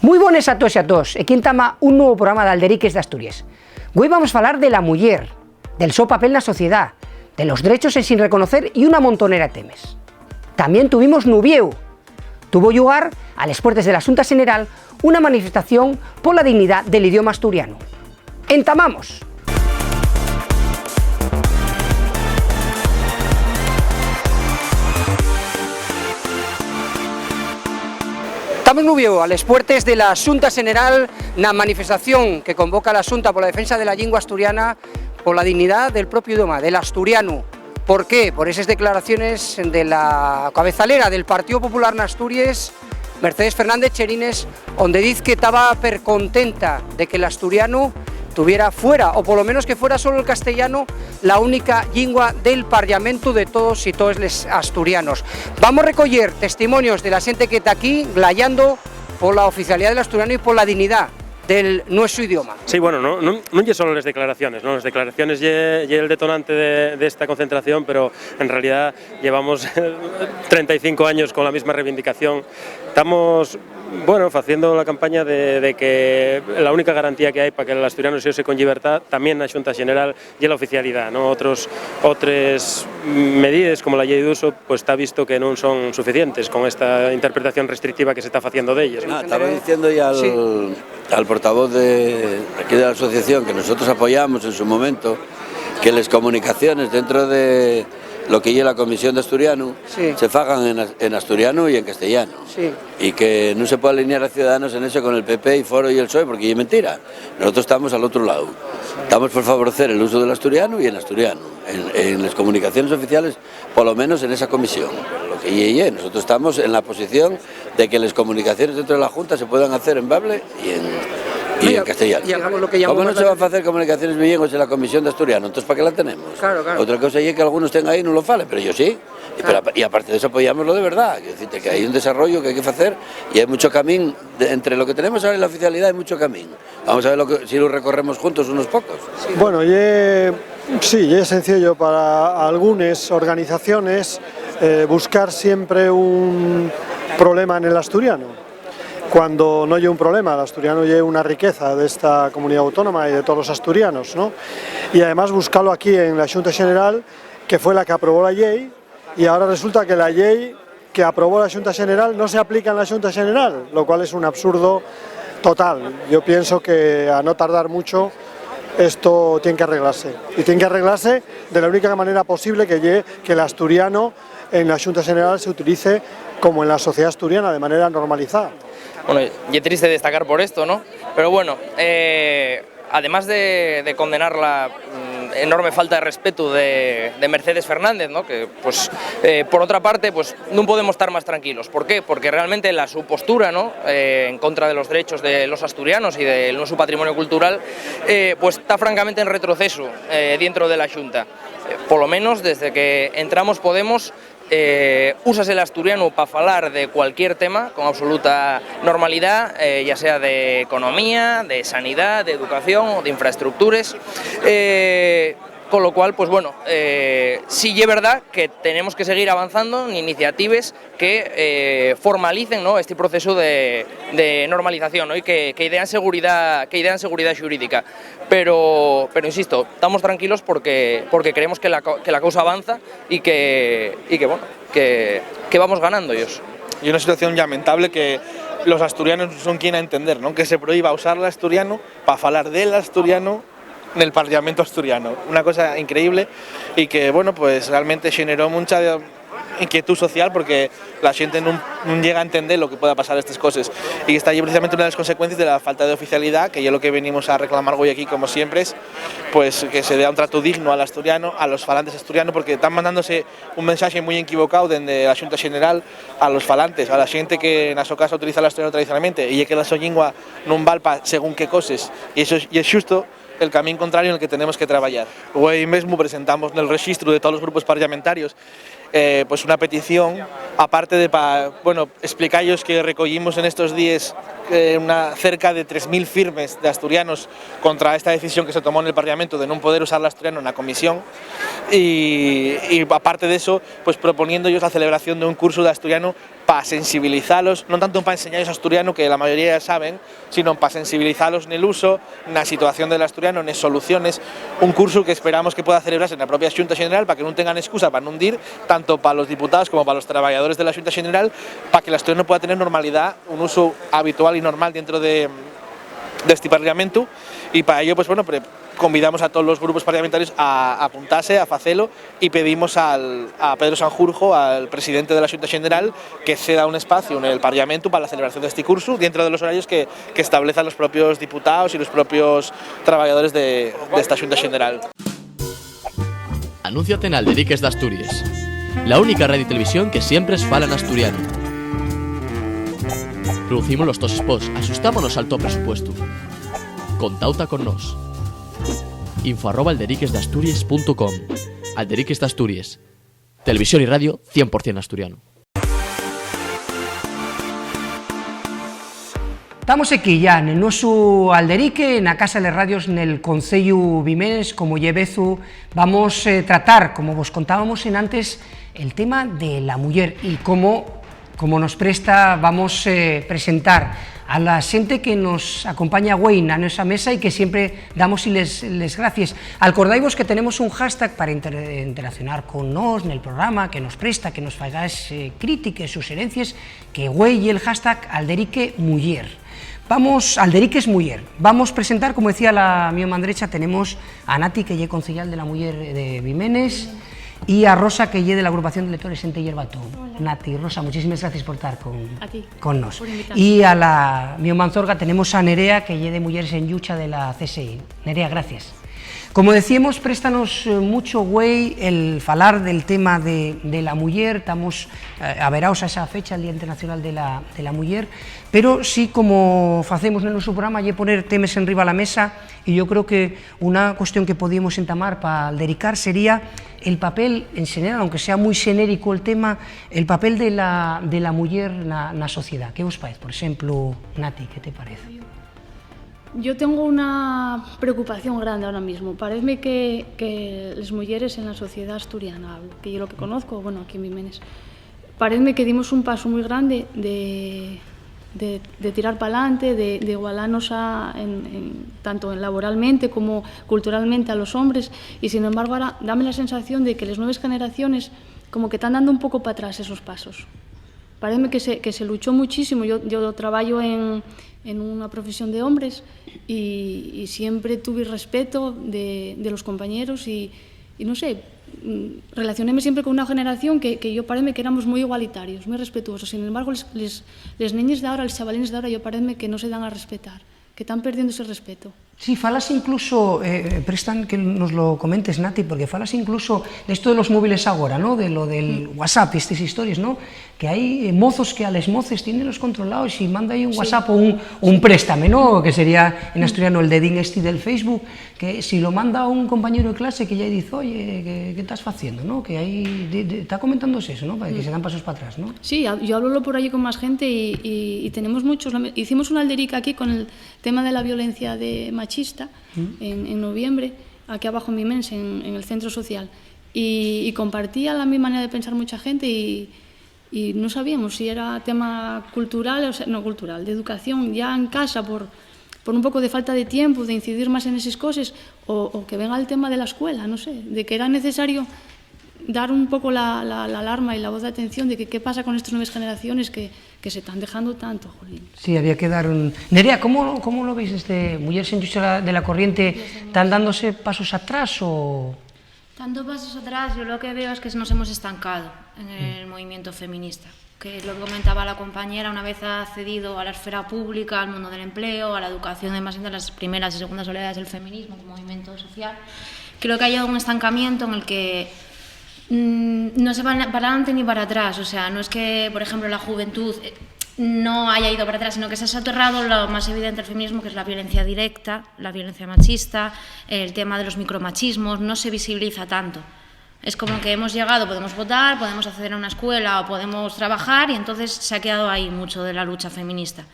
Muy bones a tots, aquí entama un nuevo programa d'Alderiques d'Astúries. Hoy vamos a hablar de la muller, del seu papel en la sociedad, de los derechos sin reconocer y una montonera de temes. También tuvimos Nubieu. Tuvo lugar a las puertas de la Junta General una manifestación por la dignidad del idioma asturiano. ¡Entamamos! Estamos Nubieu, a las puertas de la Junta General, una manifestación que convoca la Junta por la defensa de la lengua asturiana, por la dignidad del propio idioma, del asturiano. ¿Por qué? Por esas declaraciones de la cabezalera del Partido Popular en Asturias, Mercedes Fernández Cherines, donde dice que estaba contenta de que el asturiano tuviera fuera, o por lo menos que fuera solo el castellano, la única lengua del Parlamento de todos y todos los asturianos. Vamos a recoger testimonios de la gente que está aquí, glayando por la oficialidad del asturiano y por la dignidad del nuestro idioma. Sí, bueno, no es solo las declaraciones, ¿no? Las declaraciones y el detonante de esta concentración, pero en realidad llevamos 35 años con la misma reivindicación. Estamos, bueno, haciendo la campaña de que la única garantía que hay para que el asturiano se use con libertad, también la Xunta General y la oficialidad, ¿no? Otras medidas como la ley de uso, pues está visto que no son suficientes con esta interpretación restrictiva que se está haciendo de ellas, ¿no? Estaba diciendo ya al portavoz de aquí de la asociación que nosotros apoyamos en su momento que las comunicaciones dentro de lo que lleva la Comisión de Asturiano se hagan en asturiano y en castellano, y que no se puede alinear a Ciudadanos en eso con el PP y Foro y el PSOE, porque es mentira. Nosotros estamos al otro lado, estamos por favorecer el uso del asturiano y en asturiano en las comunicaciones oficiales, por lo menos en esa comisión. Lo que nosotros estamos en la posición de que las comunicaciones dentro de la Junta se puedan hacer en bable y en castellano. ¿Cómo no se van a hacer comunicaciones bilingües en la Comisión de Asturiano? Entonces, ¿para qué la tenemos? Claro. Otra cosa es que algunos tengan ahí y no lo falen, pero yo sí. Y aparte de eso apoyámoslo de verdad. Es decir, que hay un desarrollo que hay que hacer y hay mucho camino. Entre lo que tenemos ahora y la oficialidad hay mucho camino. Vamos a ver si lo recorremos juntos unos pocos. Bueno, sí, es sencillo para algunas organizaciones buscar siempre un problema en el asturiano, cuando no hay un problema. El asturiano lleva una riqueza de esta comunidad autónoma y de todos los asturianos, ¿no? Y además buscarlo aquí en la Junta General, que fue la que aprobó la ley, y ahora resulta que la ley que aprobó la Junta General no se aplica en la Junta General, lo cual es un absurdo total. Yo pienso que a no tardar mucho esto tiene que arreglarse, y tiene que arreglarse de la única manera posible, que el asturiano en la Junta General se utilice como en la sociedad asturiana, de manera normalizada. Bueno, y es triste destacar por esto, ¿no? Pero bueno, además de condenar la enorme falta de respeto de Mercedes Fernández, ¿no? Que pues por otra parte pues no podemos estar más tranquilos. ¿Por qué? Porque realmente su postura, ¿no? En contra de los derechos de los asturianos y de su patrimonio cultural pues está francamente en retroceso dentro de la Xunta. Por lo menos desde que entramos Podemos, úsase el asturiano para hablar de cualquier tema con absoluta normalidad, ya sea de economía, de sanidad, de educación o de infraestructuras, con lo cual, pues bueno, sí es verdad que tenemos que seguir avanzando en iniciativas que formalicen, ¿no? Este proceso de normalización, ¿no? Y que idean seguridad jurídica. Pero insisto, estamos tranquilos porque creemos que la causa avanza y que vamos ganando ellos. Y una situación lamentable que los asturianos son quien a entender, ¿no? Que se prohíba usar el asturiano para hablar del asturiano en el Parlamento asturiano. Una cosa increíble y que, bueno, pues realmente generó mucha inquietud social, porque la gente no llega a entender lo que pueda pasar estas cosas, y está allí precisamente una de las consecuencias de la falta de oficialidad, que es lo que venimos a reclamar hoy aquí, como siempre, es pues que se dé un trato digno al asturiano, a los falantes asturianos, porque están mandándose un mensaje muy equivocado desde la Xunta General a los falantes, a la gente que en su casa utiliza el asturiano tradicionalmente, y es que la su lengua non valpa según qué cosas, y es justo el camino contrario en el que tenemos que trabajar. Hoy mismo presentamos en el registro de todos los grupos parlamentarios pues una petición, aparte de explicaros que recogimos en estos días cerca de 3.000 firmes de asturianos contra esta decisión que se tomó en el Parlamento de no poder usar el asturiano en la comisión, y aparte de eso, pues proponiendo ellos la celebración de un curso de asturiano para sensibilizarlos, no tanto para enseñarles asturiano, que la mayoría ya saben, sino para sensibilizarlos en el uso, en la situación del asturiano, en las soluciones, un curso que esperamos que pueda celebrarse en la propia Xunta General para que no tengan excusa para no hundir, tanto para los diputados como para los trabajadores de la Xunta General, para que el asturiano pueda tener normalidad, un uso habitual y normal dentro de este Parlamento, y para ello, pues bueno, convidamos a todos los grupos parlamentarios a apuntarse, a facelo, y pedimos a Pedro Sanjurjo, al presidente de la Xunta General, que ceda un espacio en el Parlamento para la celebración de este curso dentro de los horarios que establezcan los propios diputados y los propios trabajadores de esta Xunta General. Anúnciate en Alderiques d'Asturias, la única radio y televisión que siempre es fala en asturiano. Producimos los dos spots, asustámonos al top presupuesto. Contauta con nos. info@alderiquesdasturias.com. Alderiques d'Asturias. Televisión y radio 100% asturiano. Estamos aquí ya en el nuestro Alderique, en la Casa de Radios, en el Concello Vimenes, como llevezu. Vamos a tratar, como vos contábamos en antes, el tema de la mujer, y como nos presta, vamos a presentar a la xente que nos acompaña hoy a nuestra mesa y que siempre damos les gracias. Acordaivos que tenemos un hashtag para interaccionar con nos en el programa, que nos presta, que nos fagáis críticas, sugerencias, que hoy el hashtag Alderique Muller. Vamos, Alderiques Muller. Vamos a presentar, como decía la mi mano derecha, tenemos a Nati, que es concejal de la Muller de Vimenes, y a Rosa, que es de la agrupación de lectores Ente Yerbatón. Nati, Rosa, muchísimas gracias por estar con nos. Y a la mi Manzorga tenemos a Nerea, que es de Mujeres en Lucha de la CSI. Nerea, gracias. Como decíamos, préstanos mucho güey el falar del tema de la muller. Estamos averaos a esa fecha, el Día Internacional de la Muller, pero sí, como facemos en nuestro programa, y poner temas en riba a la mesa, y yo creo que una cuestión que podíamos entamar para dedicar sería el papel en general, aunque sea muy genérico el tema, el papel de la muller na sociedad. ¿Qué os parece? Por ejemplo, Nati, ¿qué te parece? Yo tengo una preocupación grande ahora mismo. Parece que las mujeres en la sociedad asturiana, que yo lo que conozco, bueno, aquí en Vimenes, parece que dimos un paso muy grande de tirar para adelante, de igualarnos tanto laboralmente como culturalmente a los hombres, y sin embargo ahora dame la sensación de que las nuevas generaciones como que están dando un poco para atrás esos pasos. Parece que se luchó muchísimo. Yo trabajo en una profesión de hombres y siempre tuve respeto de los compañeros y no sé, relacionéme siempre con una generación que yo parece que éramos muy igualitarios, muy respetuosos. Sin embargo, les niños de ahora, los chavalines de ahora, yo parece que no se dan a respetar, que están perdiendo ese respeto. Sí, falas incluso, prestan que nos lo comentes, Nati, porque falas incluso de esto de los móviles ahora, ¿no? De lo del WhatsApp, estas historias, ¿no? Que hay mozos que a les moces tienen los controlados y manda ahí un WhatsApp o un préstame, ¿no? Que sería en asturiano el dedín este del Facebook, que si lo manda un compañero de clase que ya dice, oye, ¿qué estás haciendo, no? Que ahí está comentándose eso, ¿no? Para que se dan pasos para atrás, ¿no? Sí, yo hablo por allí con más gente y tenemos muchos. Hicimos una alderica aquí con el tema de la violencia machista en noviembre, aquí abajo en Vimenes, en el centro social, y compartía la misma manera de pensar mucha gente y no sabíamos si era tema cultural, o sea, no cultural, de educación ya en casa por un poco de falta de tiempo, de incidir más en esas cosas, o que venga el tema de la escuela, no sé, de que era necesario dar un poco la alarma y la voz de atención de que qué pasa con estas nuevas generaciones que se están dejando tanto, jolín. Sí, había que dar un... Nerea, ¿cómo lo veis desde Mujeres en Lucha de la Corriente? ¿Están dándose pasos atrás o...? Dando pasos atrás, yo lo que veo es que nos hemos estancado en el movimiento feminista, que es lo que comentaba la compañera, una vez ha accedido a la esfera pública, al mundo del empleo, a la educación, además de las primeras y segundas oleadas del feminismo como movimiento social, creo que ha llegado un estancamiento en el que no se va para adelante ni para atrás. O sea, no es que, por ejemplo, la juventud no haya ido para atrás, sino que se ha soterrado lo más evidente del feminismo, que es la violencia directa, la violencia machista, el tema de los micromachismos, no se visibiliza tanto. Es como que hemos llegado, podemos votar, podemos acceder a una escuela o podemos trabajar, y entonces se ha quedado ahí mucho de la lucha feminista.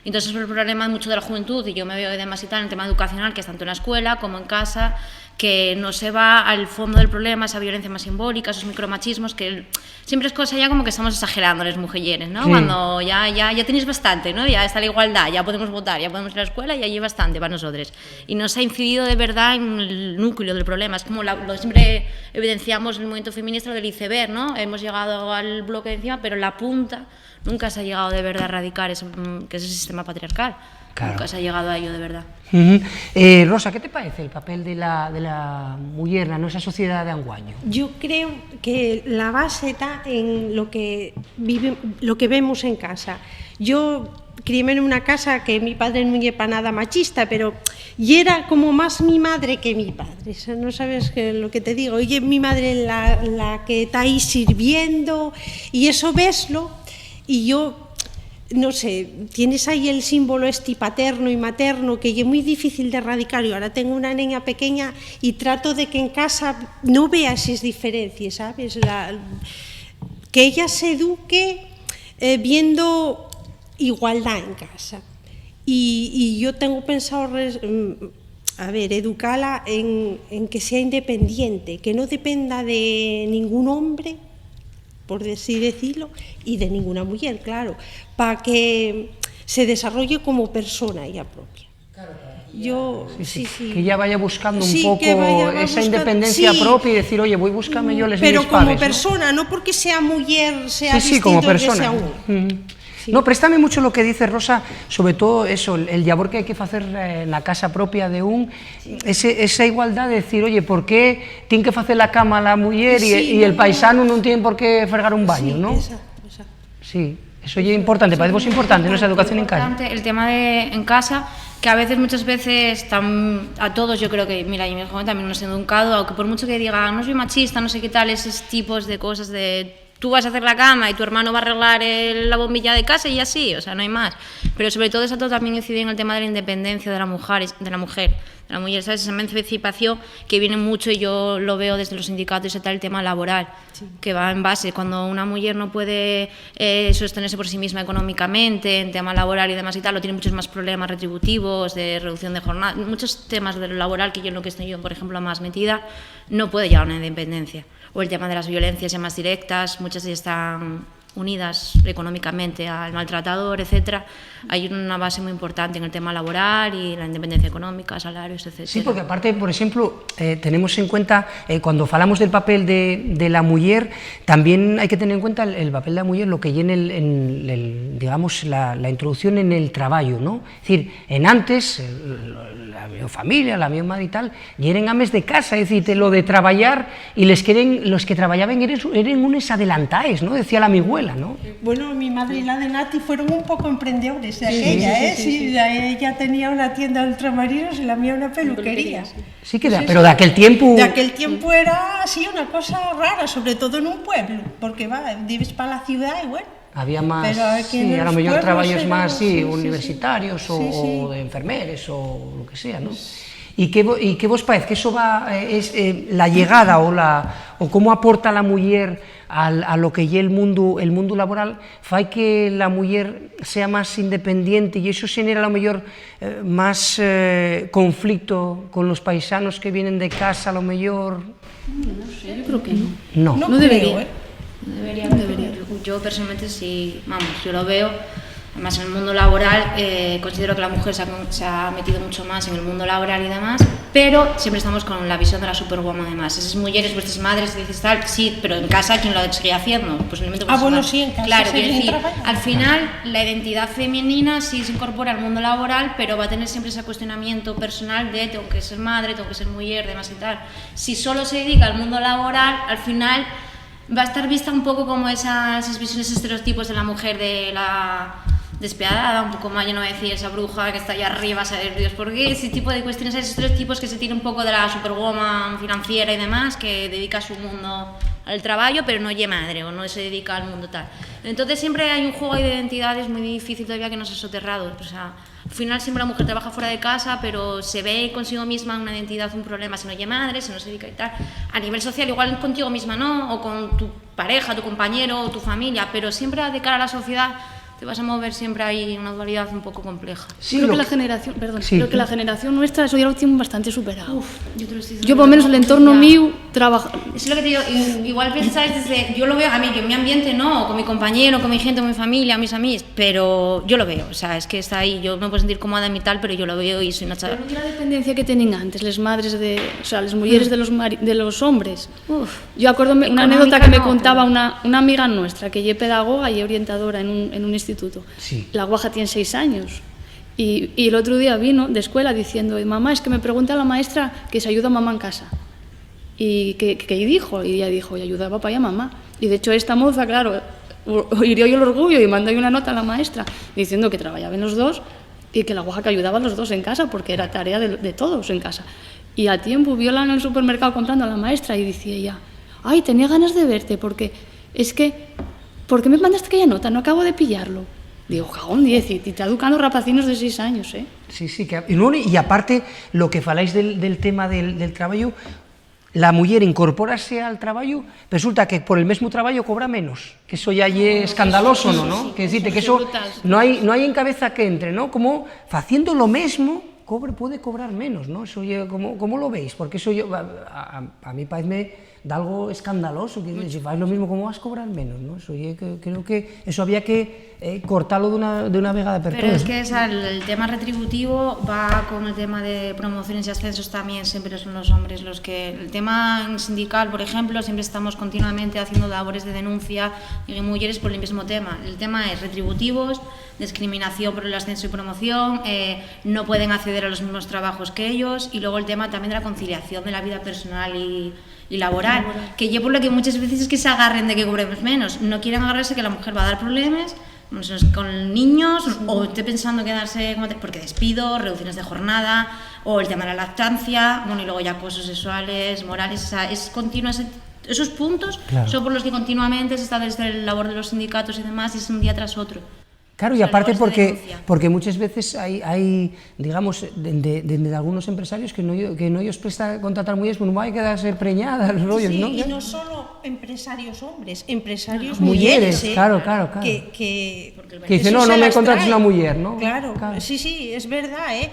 Entonces el problema mucho de la juventud, y yo me veo además y tal en el tema educacional, que es tanto en la escuela como en casa, que no se va al fondo del problema, esa violencia más simbólica, esos micromachismos, que siempre es cosa ya como que estamos exagerando las mujeres, ¿no? Sí. Cuando ya tenéis bastante, ¿no? Ya está la igualdad, ya podemos votar, ya podemos ir a la escuela, y allí bastante para nosotros. Y no se ha incidido de verdad en el núcleo del problema. Es como lo siempre evidenciamos en el movimiento feminista, lo del iceberg, ¿no? Hemos llegado al bloque de encima, pero la punta nunca se ha llegado de verdad a erradicar que es el sistema patriarcal. Claro. Nunca se ha llegado a ello de verdad. Rosa, ¿qué te parece el papel de la mujer en nuestra sociedad de anguaño? Yo creo que la base está en lo que vemos en casa. Yo crié en una casa que mi padre no era para nada machista, pero y era como más mi madre que mi padre. No sabes lo que te digo. Oye, mi madre la que está ahí sirviendo, y eso veslo. Y yo, no sé, tienes ahí el símbolo paterno y materno, que es muy difícil de erradicar. Yo ahora tengo una niña pequeña y trato de que en casa no vea esas diferencias, ¿sabes? Que ella se eduque viendo igualdad en casa. Y yo tengo pensado, educarla en que sea independiente, que no dependa de ningún hombre, por decirlo, y de ninguna mujer, claro, para que se desarrolle como persona ella propia. Yo, sí. Que ella vaya buscando un poco esa independencia propia y decir, oye, voy a buscarme yo les mis pero como persona, ¿no? Porque sea mujer, sea distinto como persona. Que sea uno. Sí. No, préstame mucho lo que dice Rosa, sobre todo eso, el labor que hay que hacer en la casa propia de esa igualdad de decir, oye, ¿por qué tiene que hacer la cama la mujer y el paisano no tiene por qué fregar un baño, ¿no? Exacto. Sí, eso ya es importante, para vos es importante, ¿no? Esa educación en casa. El tema de en casa, que a veces, muchas veces, a todos yo creo que, mira, y mi joven también nos ha educado, aunque por mucho que diga, no soy machista, no sé qué tal, esos tipos de cosas de tú vas a hacer la cama y tu hermano va a arreglar la bombilla de casa y así, o sea, no hay más. Pero sobre todo eso también incide en el tema de la independencia de la mujer, ¿sabes? Esa emancipación que viene mucho, y yo lo veo desde los sindicatos y tal, el tema laboral, que va en base, cuando una mujer no puede sostenerse por sí misma económicamente, en tema laboral y demás y tal, o tiene muchos más problemas retributivos, de reducción de jornada, muchos temas de lo laboral que yo en lo que estoy yo, por ejemplo, más metida, no puede llegar a una independencia. O el tema de las violencias ya más directas, muchas de ellas están unidas económicamente al maltratador, etcétera. Hay una base muy importante en el tema laboral y la independencia económica, salarios, etcétera. Sí, porque aparte, por ejemplo, tenemos en cuenta, cuando hablamos del papel de la mujer, también hay que tener en cuenta el papel de la mujer, lo que hay digamos, la introducción en el trabajo, ¿no? Es decir, en antes, la mi familia, la mi madre y tal, y eran ames de casa, es decir, lo de trabajar, y los que trabajaban eran unos adelantados, ¿no? Decía la mi abuela, ¿no? Bueno, mi madre y la de Nati fueron un poco emprendedores de aquella, sí. Ella tenía una tienda de ultramarinos y la mía una peluquería. Sí, pero de aquel tiempo... De aquel tiempo era así una cosa rara, sobre todo en un pueblo, porque vives para la ciudad y bueno... Había más, a lo mejor trabajos más universitarios o de enfermeros o lo que sea, ¿no? ¿Y qué vos parece? ¿Que eso es la llegada o cómo aporta la mujer a lo que es el mundo laboral, fai que la mujer sea más independiente y eso genera a lo mejor más conflicto con los paisanos que vienen de casa, a lo mejor? No sé, yo creo que no. No debería. No debería. Yo personalmente sí, vamos, yo lo veo. Además, en el mundo laboral considero que la mujer se ha metido mucho más en el mundo laboral y demás, pero siempre estamos con la visión de la superwoman además. Esas mujeres, vuestras madres, dices tal, sí, pero en casa, ¿quién lo seguía haciendo? Posiblemente sí, en casa. Claro, quiero decir, al final, la identidad femenina sí se incorpora al mundo laboral, pero va a tener siempre ese cuestionamiento personal de tengo que ser madre, tengo que ser mujer, demás y tal. Si solo se dedica al mundo laboral, al final va a estar vista un poco como esas visiones, estereotipos de la mujer, de la despiadada, un poco más, yo no voy a decir esa bruja que está allá arriba, saber Dios por qué, ese tipo de cuestiones, esos tres tipos que se tiran un poco de la superwoman financiera y demás, que dedica su mundo al trabajo, pero no es madre o no se dedica al mundo tal. Entonces siempre hay un juego de identidades muy difícil todavía que no se ha soterrado. O sea, al final siempre la mujer trabaja fuera de casa, pero se ve consigo misma una identidad, un problema, si no es madre, si no se dedica y tal. A nivel social, igual contigo misma no, o con tu pareja, tu compañero o tu familia, pero siempre de cara a la sociedad te vas a mover siempre ahí una dualidad un poco compleja. Sí, creo que la generación, perdón, sí. creo que la generación nuestra eso ya lo tiene bastante superado. Yo te lo estoy diciendo. Yo por lo menos el entorno mío trabaja. Es lo que te digo, igual pensáis desde, yo lo veo a mí, que en mi ambiente no, con mi compañero, con mi gente, con mi familia, mis amigos, pero yo lo veo, o sea, es que está ahí, yo me puedo sentir cómoda en mi tal, pero yo lo veo y soy una chaval. La dependencia que tenían antes, las madres o sea, las mujeres de los hombres. Yo acuérdome una anécdota que me contaba una amiga nuestra, que es pedagoga y orientadora en un instituto. Sí. La guaja tiene 6 años. Y el otro día vino de escuela diciendo, mamá, es que me pregunta la maestra que se ayuda a mamá en casa. Y que dijo, y ella dijo, y ayuda a papá y a mamá. Y de hecho esta moza, claro, hirió el orgullo y mandó una nota a la maestra diciendo que trabajaban los dos y que la guaja que ayudaba a los dos en casa porque era tarea de todos en casa. Y a tiempo viola en el supermercado comprando a la maestra y decía ella, ay, tenía ganas de verte porque es que, ¿por qué me mandaste aquella nota? No acabo de pillarlo. Digo, jagón 10, y te educan los rapacinos de 6 años, ¿eh? Sí, sí, y aparte, lo que faláis del tema del traballo, la muller incorpórase al traballo, resulta que por el mesmo traballo cobra menos, que eso ya é escandaloso, ¿no? Que decirte que eso no hay en cabeza que entre, ¿no? Como haciendo lo mesmo, puede cobrar menos, ¿no? Eso ¿cómo lo veis? Porque eso a mí parece de algo escandaloso, que si fais lo mismo, ¿cómo vas a cobrar menos? ¿No? Eso creo que eso había que cortarlo de una vegada per todas. Pero es que el tema retributivo va con el tema de promociones y ascensos también, siempre son los hombres los que... El tema sindical, por ejemplo, siempre estamos continuamente haciendo labores de denuncia y mujeres por el mismo tema. El tema es retributivos, discriminación por el ascenso y promoción, no pueden acceder a los mismos trabajos que ellos, y luego el tema también de la conciliación de la vida personal y laboral, que yo por lo que muchas veces es que se agarren de que cobremos menos, no quieren agarrarse que la mujer va a dar problemas con niños, o esté pensando quedarse porque despido, reducciones de jornada, o el tema de la lactancia, bueno, y luego ya acosos sexuales, morales, o sea, es continuo esos puntos, claro. Son por los que continuamente se está desde el labor de los sindicatos y demás, y es un día tras otro. Claro, y aparte porque muchas veces hay digamos, de algunos empresarios que no ellos presta contratar mujeres, pues no hay que quedarse preñadas, rollos, sí, ¿no? Y no solo empresarios hombres, empresarios mujeres, claro. Que dicen, no me contrates una mujer, ¿no? Claro, sí, es verdad, ¿eh?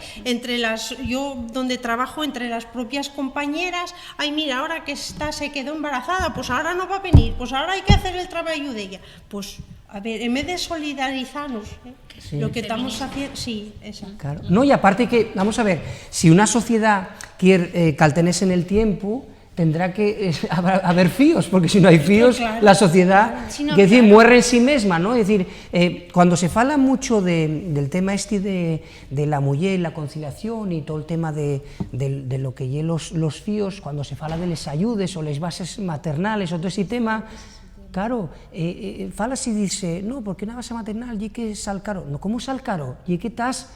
Yo donde trabajo, entre las propias compañeras, ay, mira, ahora que se quedó embarazada, pues ahora no va a venir, pues ahora hay que hacer el trabajo de ella, pues... A ver, en vez de solidarizarnos, sí. Lo que estamos haciendo, sí, exacto. Claro. No, y aparte que, vamos a ver, si una sociedad quiere caltenerse en el tiempo, tendrá que haber fíos, porque si no hay fíos, claro. La sociedad, que decir, muere en sí misma, ¿no? Es decir, cuando se fala mucho del tema de la muller, la conciliación y todo el tema de lo que lle los fíos, cuando se fala de les ayudes o les bases maternales o todo ese tema, claro, fala si dice, no, porque una base maternal y que sal caro. No, ¿cómo sal caro? Y que estás,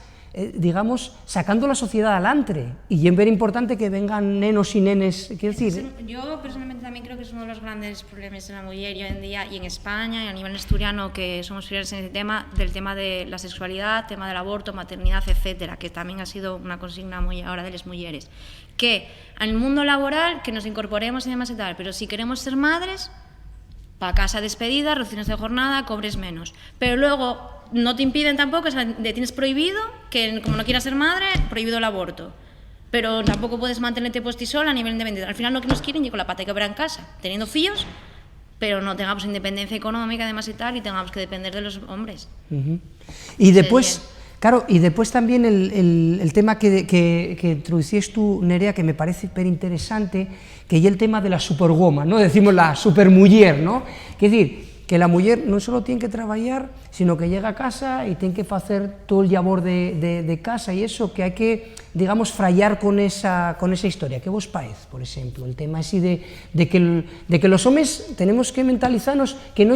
digamos, sacando la sociedad adelante. Y es muy importante que vengan nenos y nenes, quiero decir... Yo personalmente también creo que es uno de los grandes problemas de la mujer hoy en día, y en España, y a nivel asturiano, que somos fieles en el tema, del tema de la sexualidad, tema del aborto, maternidad, etcétera, que también ha sido una consigna muy ahora de las mujeres. Que al mundo laboral, que nos incorporemos y demás y tal, pero si queremos ser madres... para casa despedida, reducciones de jornada, cobres menos. Pero luego no te impiden tampoco, o sea, tienes prohibido, que como no quieras ser madre, prohibido el aborto. Pero tampoco puedes mantenerte por ti sola a nivel independiente. Al final lo que nos quieren es con la pata que habrá en casa, teniendo fíos, pero no tengamos independencia económica además y tal, y tengamos que depender de los hombres. Y después... Claro, y después también el tema que introducías tú, Nerea, que me parece súper interesante, que es el tema de la superwoman, ¿no? Decimos la supermuller, ¿no? Es decir, que la mujer no solo tiene que trabajar, sino que llega a casa y tiene que hacer todo el labor de casa y eso, que hay que, digamos, frayar con esa historia. ¿Qué vos parece, por ejemplo? El tema así de que los hombres tenemos que mentalizarnos que no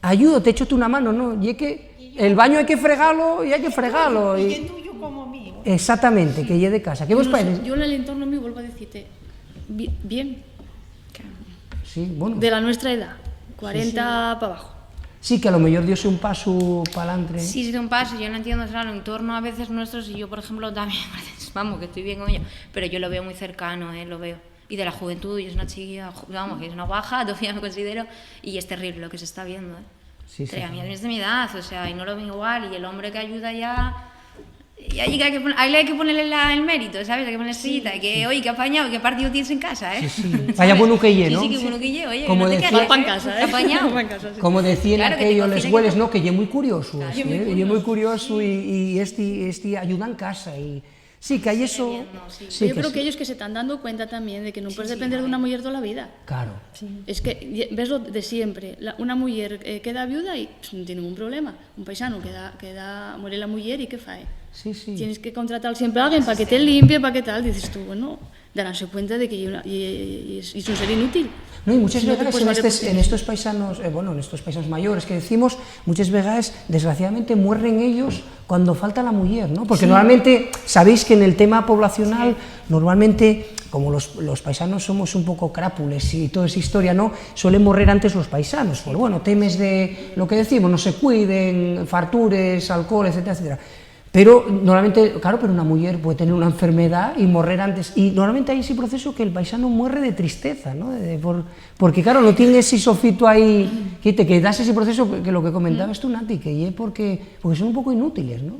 ayudo, te echo tú una mano, ¿no? Y que el baño hay que fregarlo y hay que fregarlo. Y el tuyo como mío. Exactamente, que llegue de casa. ¿Qué vos parece? Yo en el entorno mío vuelvo a decirte, bien. Sí, bueno. De la nuestra edad, 40 para abajo. Sí, que a lo mejor diose un paso para adelante. Sí, un paso, yo no entiendo, claro, en torno a veces nuestros, y yo, por ejemplo, también, vamos, que estoy bien con ello, pero yo lo veo muy cercano, lo veo. Y de la juventud, y es una chiquilla, vamos, que es una baja, todavía me considero, y es terrible lo que se está viendo, 3 años de mi edad, o sea, y no lo ven igual, y el hombre que ayuda ya... Y ahí hay que ponerle el mérito, ¿sabes? Hay que ponerle estrellita, que oye, que apañado, que partido tienes en casa, ¿eh? Vaya bueno que lle, ¿no? Sí, que bueno que lle, oye, como no te decía, quedes, pa' en casa, ¿eh? Apañado. Como decían Claro, aquellos les hueles, que... ¿no? Que lle muy curioso, Claro, lle muy curioso y este ayuda en casa y... Sí, que hay eso... Sí, yo creo que ellos que se están dando cuenta también de que no puedes depender de una mujer toda la vida. Claro. Es que ves lo de siempre, una mujer queda viuda y no tiene ningún problema. Un paisano muere la mujer y ¿qué fae? Sí. Tienes que contratar siempre a alguien para que te limpie, para que tal. Dices tú, bueno, daránse cuenta de que es un ser inútil. No, y muchas Si no te veces puedes en estos paisanos, en estos paisanos mayores que decimos, muchas veces desgraciadamente mueren ellos cuando falta la mujer, ¿no? Porque normalmente, sabéis que en el tema poblacional, normalmente, como los paisanos somos un poco crápules y toda esa historia, ¿no? Suelen morir antes los paisanos, pues bueno, temes de lo que decimos, no se cuiden, fartures, alcohol, etcétera, etcétera. Pero normalmente, claro, pero una mujer puede tener una enfermedad y morir antes. Y normalmente hay ese proceso que el paisano muere de tristeza, ¿no? Porque, claro, no tiene ese sofito ahí que das ese proceso, que lo que comentabas tú, Nati, que porque son un poco inútiles, ¿no?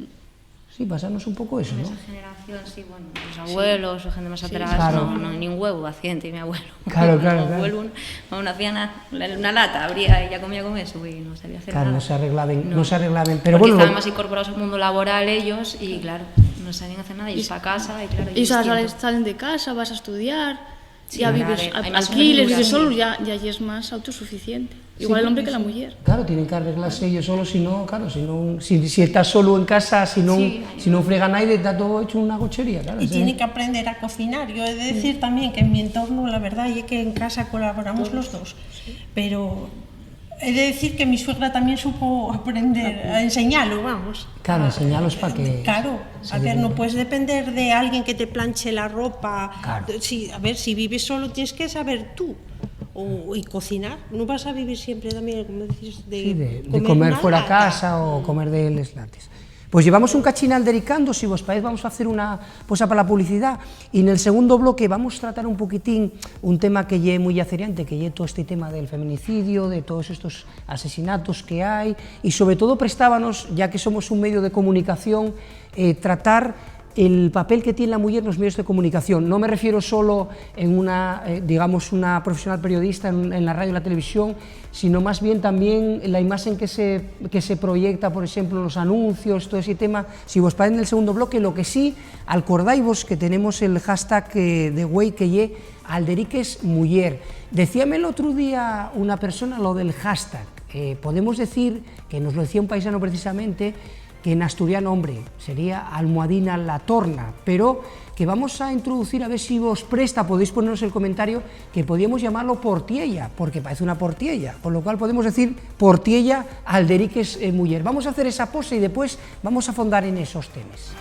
Sí, pasarnos un poco eso, ¿no? Esa generación, sí, bueno, los abuelos o gente más atrás, claro. no, ni un huevo paciente, mi abuelo. Claro. Abuelo, una hacía una lata, abría y ya comía con eso y no sabía hacer nada. No se arreglaban, pero porque bueno... estaban más incorporados al mundo laboral ellos y claro, no sabían hacer nada, ellos a casa y claro... Y salen de casa, vas a estudiar, sí, ya vives, alquiles, vives solo, ya es más autosuficiente. Igual el hombre que la mujer. Claro, tienen que arreglarse ellos solos, si no, claro, si estás solo en casa, si no frega nadie, está todo hecho una gochería, claro. Y tienen que aprender a cocinar. Yo he de decir también que en mi entorno, la verdad, es que en casa colaboramos los dos, pero he de decir que mi suegra también supo aprender a enseñarlo, vamos. Claro, enseñarlos para que... Claro, a ver, no puedes depender de alguien que te planche la ropa. Claro. A ver, si vives solo tienes que saber tú. Y cocinar, no vas a vivir siempre también, como decís, de comer fuera a casa o comer de les lates. Pues llevamos un cachín aldericando, si vos parece vamos a hacer una posa para la publicidad y en el segundo bloque vamos a tratar un poquitín un tema que lle muy aceriante, que lle todo este tema del feminicidio, de todos estos asesinatos que hay y sobre todo prestábanos, ya que somos un medio de comunicación, tratar el papel que tiene la mujer en los medios de comunicación. No me refiero solo en una profesional periodista en la radio y la televisión, sino más bien también la imagen que se proyecta, por ejemplo, en los anuncios, todo ese tema. Si vos parece en el segundo bloque, lo que sí, acordáis que tenemos el hashtag de Güey que lle Alderiques Muller. Decíame el otro día una persona lo del hashtag. Podemos decir, que nos lo decía un paisano precisamente, que en asturiano, hombre, sería almohadina la torna, pero que vamos a introducir, a ver si vos presta, podéis ponernos el comentario, que podíamos llamarlo portiella, porque parece una portiella, con lo cual podemos decir portiella Alderiques Muller. Vamos a hacer esa pose y después vamos a fondar en esos temas.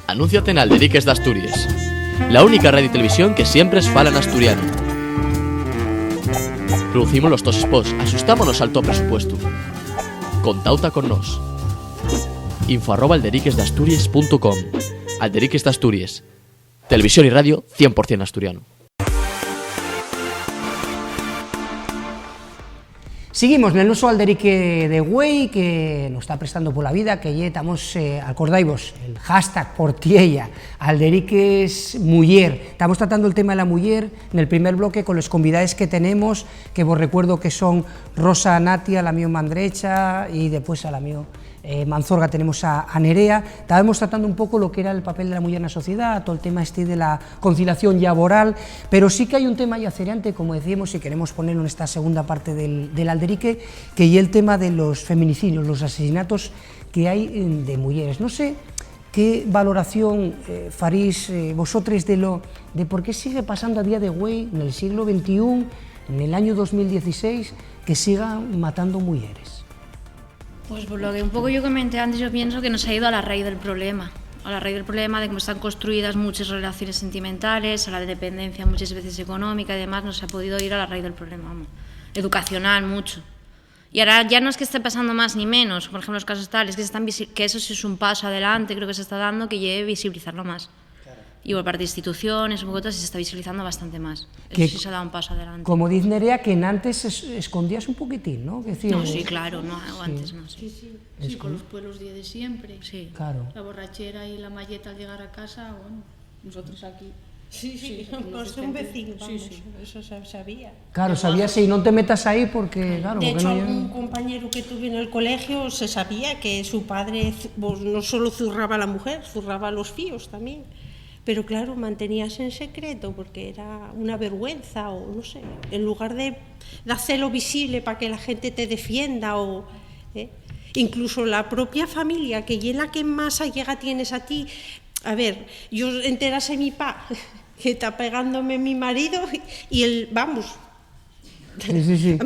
Anúnciate en Alderiques de Asturias, la única radio y televisión que siempre es fala en asturiano. Producimos los dos spots, asustámonos al top presupuesto. Contauta con nos. info@alderiquesdeasturias.com. Alderiques de Asturias. Televisión y radio 100% asturiano. Seguimos en el nuestro alderique de Güey, que nos está prestando por la vida, que ya estamos, acordáis, el hashtag portiella, alderiques muller. Estamos tratando el tema de la muller en el primer bloque con los convidados que tenemos, que vos recuerdo que son Rosa Natia, la mío Mandrecha, y después a la mío Manzorga tenemos a Nerea. Estábamos tratando un poco lo que era el papel de la mujer en la sociedad, todo el tema de la conciliación laboral, pero sí que hay un tema yacerante, como decíamos, y queremos ponerlo en esta segunda parte del alderique, que es el tema de los feminicidios, los asesinatos que hay de mujeres. No sé qué valoración farís vosotros de por qué sigue pasando a día de hoy, en el siglo XXI, en el año 2016, que sigan matando mujeres. Pues por lo que un poco yo comenté antes, yo pienso que nos ha ido a la raíz del problema. A la raíz del problema de cómo están construidas muchas relaciones sentimentales, a la dependencia muchas veces económica y demás, nos ha podido ir a la raíz del problema, vamos. Educacional mucho. Y ahora ya no es que esté pasando más ni menos, por ejemplo los casos tales, que eso sí es un paso adelante, creo que se está dando, que lleve a visibilizarlo más. Claro. y por parte de instituciones, un poco todo, se está visibilizando bastante más. Que, eso sí se ha dado un paso adelante. Como dice Nerea, que en antes escondías un poquitín, ¿no? Que decir, no, sí, claro, no, antes no, sí. Sí, con los pueblos de siempre. Sí. Claro. La borrachera y la malleta al llegar a casa, bueno, nosotros aquí. Sí, pues un vecino, vamos, eso se sabía. Claro, sabías, y no te metas ahí porque, claro... De hecho, no algún compañero que tuve en el colegio se sabía que su padre pues, no solo zurraba a la mujer, zurraba a los fíos también. Pero claro, mantenías en secreto porque era una vergüenza o no sé, en lugar de hacerlo visible para que la gente te defienda o... Incluso la propia familia, que es la que más allega tienes a ti. A ver, yo enterase mi pa que está pegándome mi marido y él, vamos,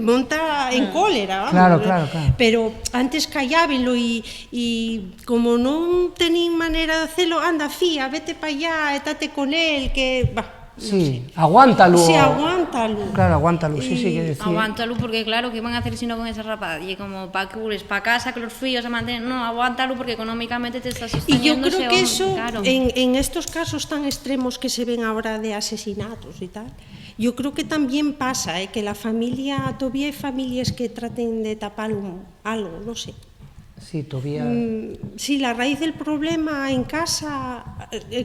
monta en cólera, vamos. Claro. Pero antes callábenlo y como no tenían manera de hacerlo, anda, fía, vete para allá, estate con él, que... va. Sí, aguántalo. Sí, aguántalo. Claro, aguántalo, sí, que decir. Aguántalo, porque claro, ¿qué van a hacer si no con esa rapada? Y como para casa, que los fríos se mantienen. No, aguántalo porque económicamente te estás sosteniendo. Y yo creo que eso, claro. en estos casos tan extremos que se ven ahora de asesinatos y tal, yo creo que también pasa, que la familia, todavía hay familias que traten de tapar algo, no sé. Sí, todavía... Sí, la raíz del problema en casa,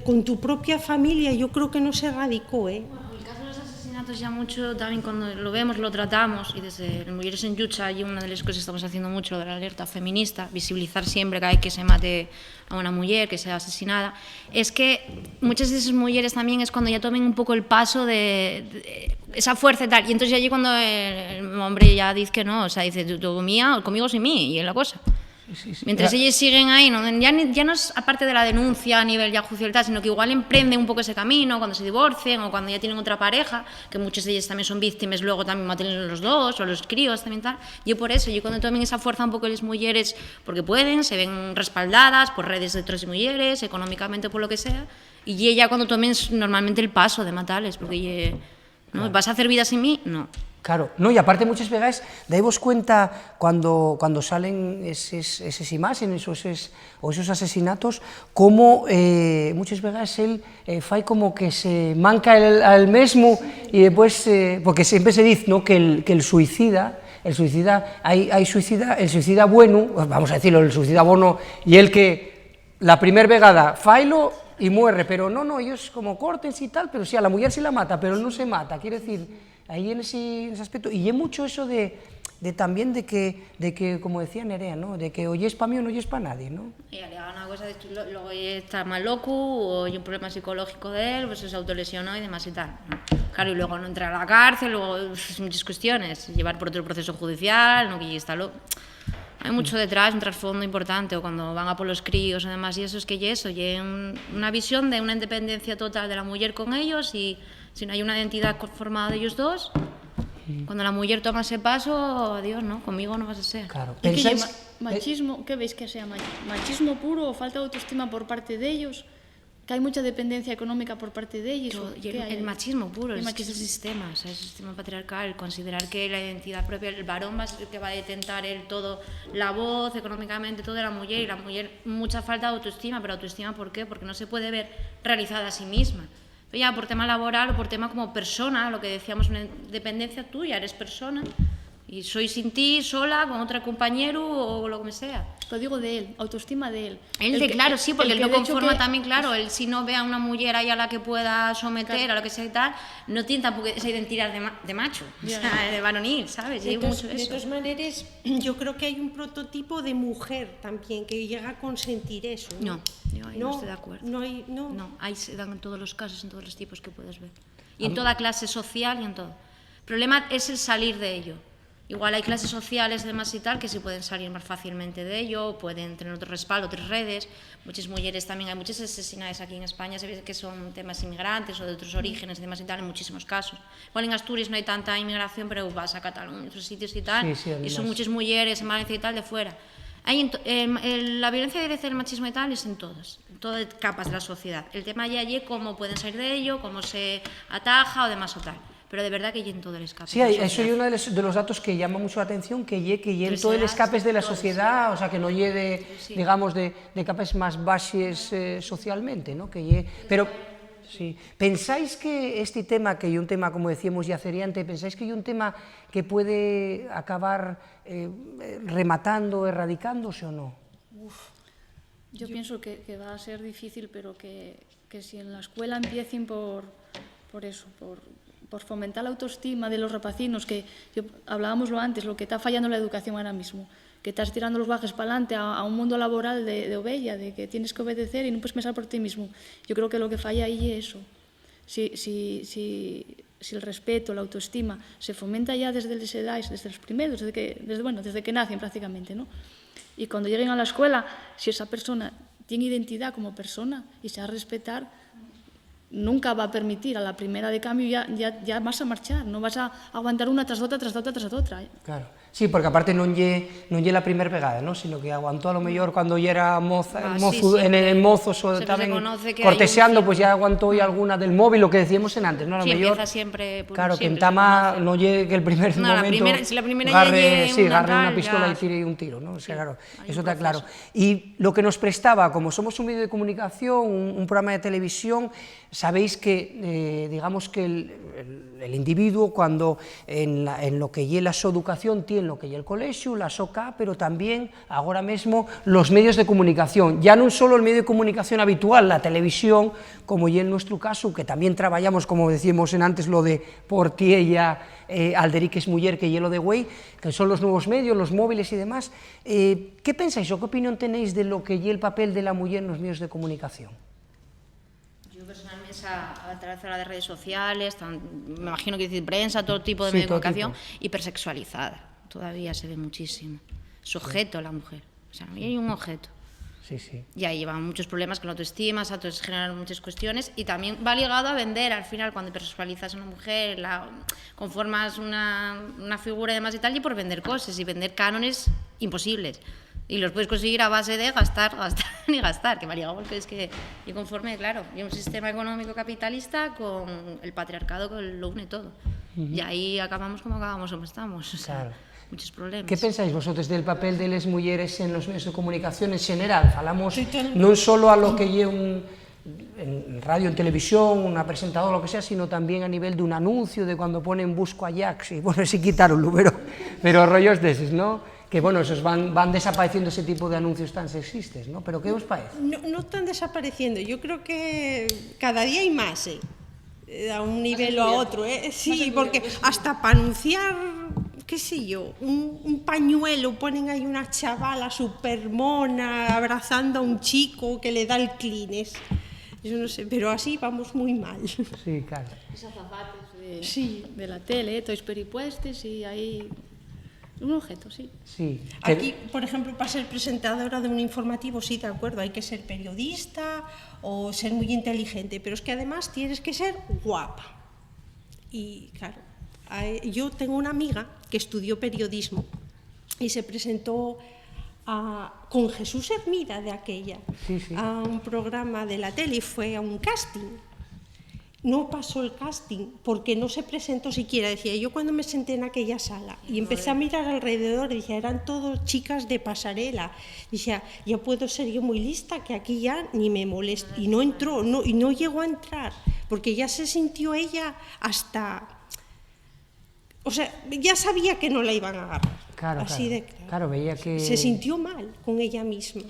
con tu propia familia, yo creo que no se erradicó, Bueno, el caso de los asesinatos ya mucho, también cuando lo vemos, lo tratamos, y desde Mujeres en Lucha, y una de las cosas que estamos haciendo mucho, de la alerta feminista, visibilizar siempre cada vez que se mate a una mujer, que sea asesinada, es que muchas de esas mujeres también es cuando ya tomen un poco el paso de esa fuerza y tal, y entonces allí cuando el hombre ya dice que no, o sea, dice, tú mía, conmigo sin mí, y es la cosa. Sí. Mientras ellos siguen ahí, ya no es aparte de la denuncia a nivel ya judicial, sino que igual emprenden un poco ese camino cuando se divorcien o cuando ya tienen otra pareja, que muchas de ellas también son víctimas, luego también matan los dos o los críos también tal. Yo por eso, cuando tomen esa fuerza un poco las mujeres, porque pueden, se ven respaldadas por redes de otras mujeres, económicamente por lo que sea, y ella cuando tomen normalmente el paso de matarles, porque ¿no? Claro. ¿Vas a hacer vida sin mí? No. Claro, no, y aparte muchas veces dais cuenta cuando salen esas imágenes o esos asesinatos, como muchas veces él fai como que se manca al mesmo y después, porque siempre se dice, ¿no?, que el suicida, hay suicida bueno, vamos a decirlo, el suicida bueno, y el que la primera vegada failo y muere, pero no, ellos como cortes y tal, pero sí, a la mujer sí la mata, pero él no se mata, quiere decir... Ahí en ese aspecto, y es mucho eso también de que, como decía Nerea, ¿no?, de que o es para mí o no es para nadie, ¿no? Y le haga una cosa, luego está más loco, o hay un problema psicológico de él, pues se autolesionó y demás y tal, ¿no? Claro, y luego no entrar a la cárcel, luego muchas cuestiones, llevar por otro proceso judicial, no que ya está loco. Hay mucho detrás, un trasfondo importante, o cuando van a por los críos y demás, y eso es que y una visión de una independencia total de la mujer con ellos, y si no hay una identidad formada de ellos dos, cuando la mujer toma ese paso, adiós, ¿no? Conmigo no vas a ser. Claro. ¿Pensáis? Machismo, ¿qué veis que sea? ¿Machismo puro o falta de autoestima por parte de ellos? ¿Que hay mucha dependencia económica por parte de ellos? El machismo puro, es que es el sistema, o sea, el sistema patriarcal, considerar que la identidad propia, el varón va a ser el que va a detentar todo, la voz, económicamente, todo de la mujer, y la mujer mucha falta de autoestima, pero autoestima ¿por qué? Porque no se puede ver realizada a sí misma. Pero ya por tema laboral o por tema como persona, lo que decíamos, una dependencia tuya, eres persona, y soy sin ti, sola, con otro compañero o lo que sea. Lo digo de él, autoestima de él. Claro, sí, porque él lo conforma también, claro, él si no ve a una mujer ahí a la que pueda someter, claro, a lo que sea y tal, no tiene tampoco esa identidad de macho, o sea, de varonil, ¿sabes? De todas maneras, yo creo que hay un prototipo de mujer también que llega a consentir eso. No, yo ahí no estoy de acuerdo. No, ahí se dan en todos los casos, en todos los tipos que puedes ver. Y en toda clase social y en todo. El problema es el salir de ello. Igual hay clases sociales demás y tal que sí pueden salir más fácilmente de ello, pueden tener otro respaldo, otras redes. Muchas mujeres también, hay muchas asesinadas aquí en España, se ve que son temas inmigrantes o de otros orígenes demás y tal, en muchísimos casos. Igual en Asturias no hay tanta inmigración, pero vas a Cataluña, otros sitios y tal, y son muchas mujeres en Valencia y tal de fuera. La violencia directa del machismo y tal es en todas capas de la sociedad. El tema ya es cómo pueden salir de ello, cómo se ataja o demás o tal. Pero de verdad que hay en todo el escape. Sí, eso es uno de los datos que llama mucho la atención, que hay en todo el escape de la sociedad, o sea, que no llegue, digamos, de capes más baixes socialmente, ¿no? Pero Sí. ¿Pensáis que este tema, que es un tema, como decíamos ya anteriormente, pensáis que es un tema que puede acabar rematando, erradicándose o no? Yo pienso que va a ser difícil, pero que si en la escuela empiecen por eso, por fomentar la autoestima de los rapacinos, que hablábamoslo antes, lo que está fallando en la educación ahora mismo, que estás tirando los bajes para adelante a un mundo laboral de ovella, de que tienes que obedecer y no puedes pensar por ti mismo. Yo creo que lo que falla ahí es eso. Si el respeto, la autoestima se fomenta ya desde las edades, desde los primeros, desde que nacen prácticamente, ¿no? Y cuando lleguen a la escuela, si esa persona tiene identidad como persona y se va a respetar, nunca va a permitir a la primera de cambio ya vas a marchar, no vas a aguantar una tras otra, tras otra, tras otra. Claro. Sí, porque aparte non lle la primer pegada, ¿no? Sino que aguantó a lo mellor cando lle era en el mozo tamén corteseando, pues ya aguantó alguna del móvil, lo que decíamos en antes, ¿no? A lo sí, mellor, empieza siempre... Claro, que en Tama non lle que el primer momento si la primera agarre una una pistola y tire un tiro, ¿no? O sea, claro, eso está claro. Y lo que nos prestaba, como somos un medio de comunicación, un programa de televisión, sabéis que, digamos que el individuo, cuando en lo que lle la súa educación, tiene lo que lle el colegio, la SOCA, pero también, ahora mismo, los medios de comunicación. Ya non solo el medio de comunicación habitual, la televisión, como lle en nuestro caso, que también trabajamos, como decíamos en antes, lo de Portiella, Alderic es muller, que lle lo de Güey, que son los nuevos medios, los móviles y demás. ¿Qué pensáis o qué opinión tenéis de lo que lle el papel de la muller en los medios de comunicación? Personalmente a través de las redes sociales, me imagino que decir prensa, todo tipo de medio de comunicación, hipersexualizada, todavía se ve muchísimo. Es objeto la mujer, o sea, hay un objeto. Sí, sí. Y ahí llevan muchos problemas con la autoestima, se generan muchas cuestiones y también va ligado a vender, al final, cuando hipersexualizas a una mujer, conformas una figura y demás y tal, y por vender cosas y vender cánones imposibles. Y los puedes conseguir a base de gastar y gastar, que me ha llegado porque es que yo conforme, claro, hay un sistema económico capitalista con el patriarcado que lo une todo. Y ahí acabamos como estamos, o sea, muchos problemas. ¿Qué pensáis vosotros del papel de las mujeres en los medios de comunicación en general? Falamos non solo a lo que lle en radio, en televisión, una presentadora, lo que sea, sino también a nivel de un anuncio, de cuando ponen busco a Jax, y bueno, sí quitaronlo, pero rollos de esos, ¿no? Que, bueno, esos van desapareciendo ese tipo de anuncios tan sexistas, ¿no? ¿Pero qué os parece? No están desapareciendo, yo creo que cada día hay más, a un nivel o a otro, sí, porque hasta para anunciar, qué sé yo, un pañuelo, ponen ahí una chavala super mona abrazando a un chico que le da el Kleenex. Yo no sé, pero así vamos muy mal. Sí, claro. Esos zapatos de la tele, todos peripuestes y ahí... Un objeto, sí. Aquí, por ejemplo, para ser presentadora de un informativo, sí, de acuerdo, hay que ser periodista o ser muy inteligente, pero es que además tienes que ser guapa. Y claro, yo tengo una amiga que estudió periodismo y se presentó con Jesús Hermida de aquella a un programa de la tele y fue a un casting. No pasó el casting porque no se presentó siquiera. Decía, yo cuando me senté en aquella sala y empecé a mirar alrededor, decía, eran todos chicas de pasarela. Decía, ya puedo ser yo muy lista, que aquí ya ni me molesta. Y no entró, y no llegó a entrar, porque ya se sintió ella hasta... O sea, ya sabía que no la iban a agarrar. Claro, claro, veía que... Se sintió mal con ella misma.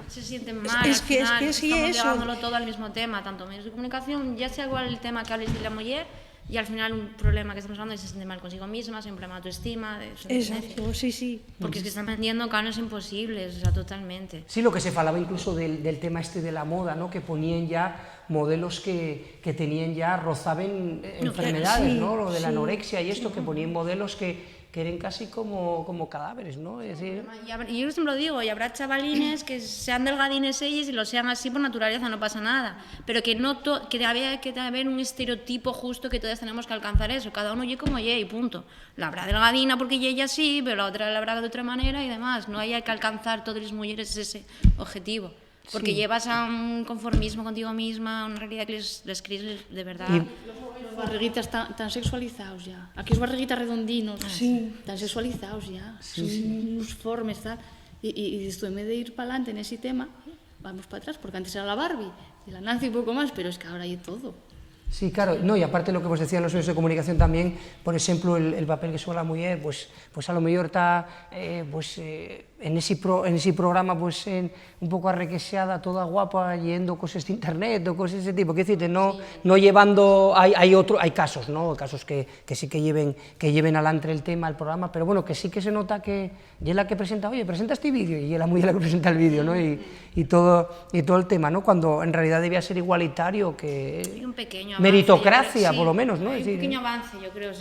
Se siente mal, al final, estamos llevándolo todo al mismo tema, tanto medios de comunicación, ya sea igual el tema que hables de la mujer, y al final un problema que estamos hablando es que se siente mal consigo misma, es un problema de autoestima, de su Exacto, sí. Porque es que están vendiendo cánones imposibles, o sea, totalmente. Sí, lo que se falaba incluso del tema este de la moda, ¿no? Que ponían ya modelos que tenían ya, rozaban enfermedades, ¿no? Lo de la anorexia y esto, que ponían modelos que eran casi como cadáveres, ¿no? Es decir... Y yo siempre lo digo, y habrá chavalines que sean delgadines ellos y lo sean así por naturaleza, no pasa nada, pero que no que había que haber un estereotipo justo que todas tenemos que alcanzar eso, cada uno ye como ye y punto. La habrá delgadina porque ella sí, pero la otra la habrá de otra manera y demás, no hay que alcanzar todas las mujeres ese objetivo. Porque llevas a un conformismo contigo misma, una realidad que les crees de verdad. Los barriguitas tan sexualizados ya. Aquí los barriguitas redondinos, tan sexualizados ya. Son unos formes, tal. Y esto, en vez de ir para adelante en ese tema, vamos para atrás, porque antes era la Barbie, la Nancy un poco más, pero es que ahora hay todo. Sí, claro, no, y aparte lo que vos decían los medios de comunicación también, por exemplo, el papel que xoga a muller, pues a lo mellor está en ese programa un pouco arrequexeada, toda guapa, leyendo cosas de internet o cosas de ese tipo, que decirte, no llevando, hay casos, ¿no? Casos que sí que lleven adelante el tema, el programa, pero bueno, que sí que se nota que es la que presenta, oye, presenta este vídeo, y es la mujer la que presenta el vídeo, ¿no? Y todo el tema, ¿no? Cuando en realidad debía ser igualitario, que un pequeño meritocracia, sí, por lo menos, ¿no? Hay un pequeño avance, yo creo,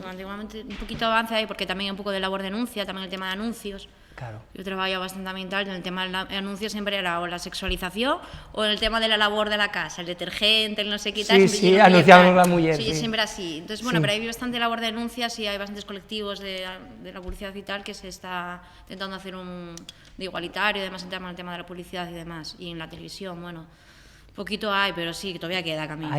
antiguamente un poquito de avance ahí, porque también hay un poco de labor de denuncia, también el tema de anuncios. Claro. Yo trabajo bastante ambiental, en el tema de anuncios siempre era o la sexualización o el tema de la labor de la casa, el detergente, el no sé qué tal. Sí, anunciaban la mujer. Sí, siempre así. Entonces, bueno, pero hay bastante labor de denuncias y hay bastantes colectivos de la publicidad y tal que se está intentando hacer de igualitario, además el tema de la publicidad y demás. Y en la televisión, bueno, poquito hay, pero sí, que todavía queda camino.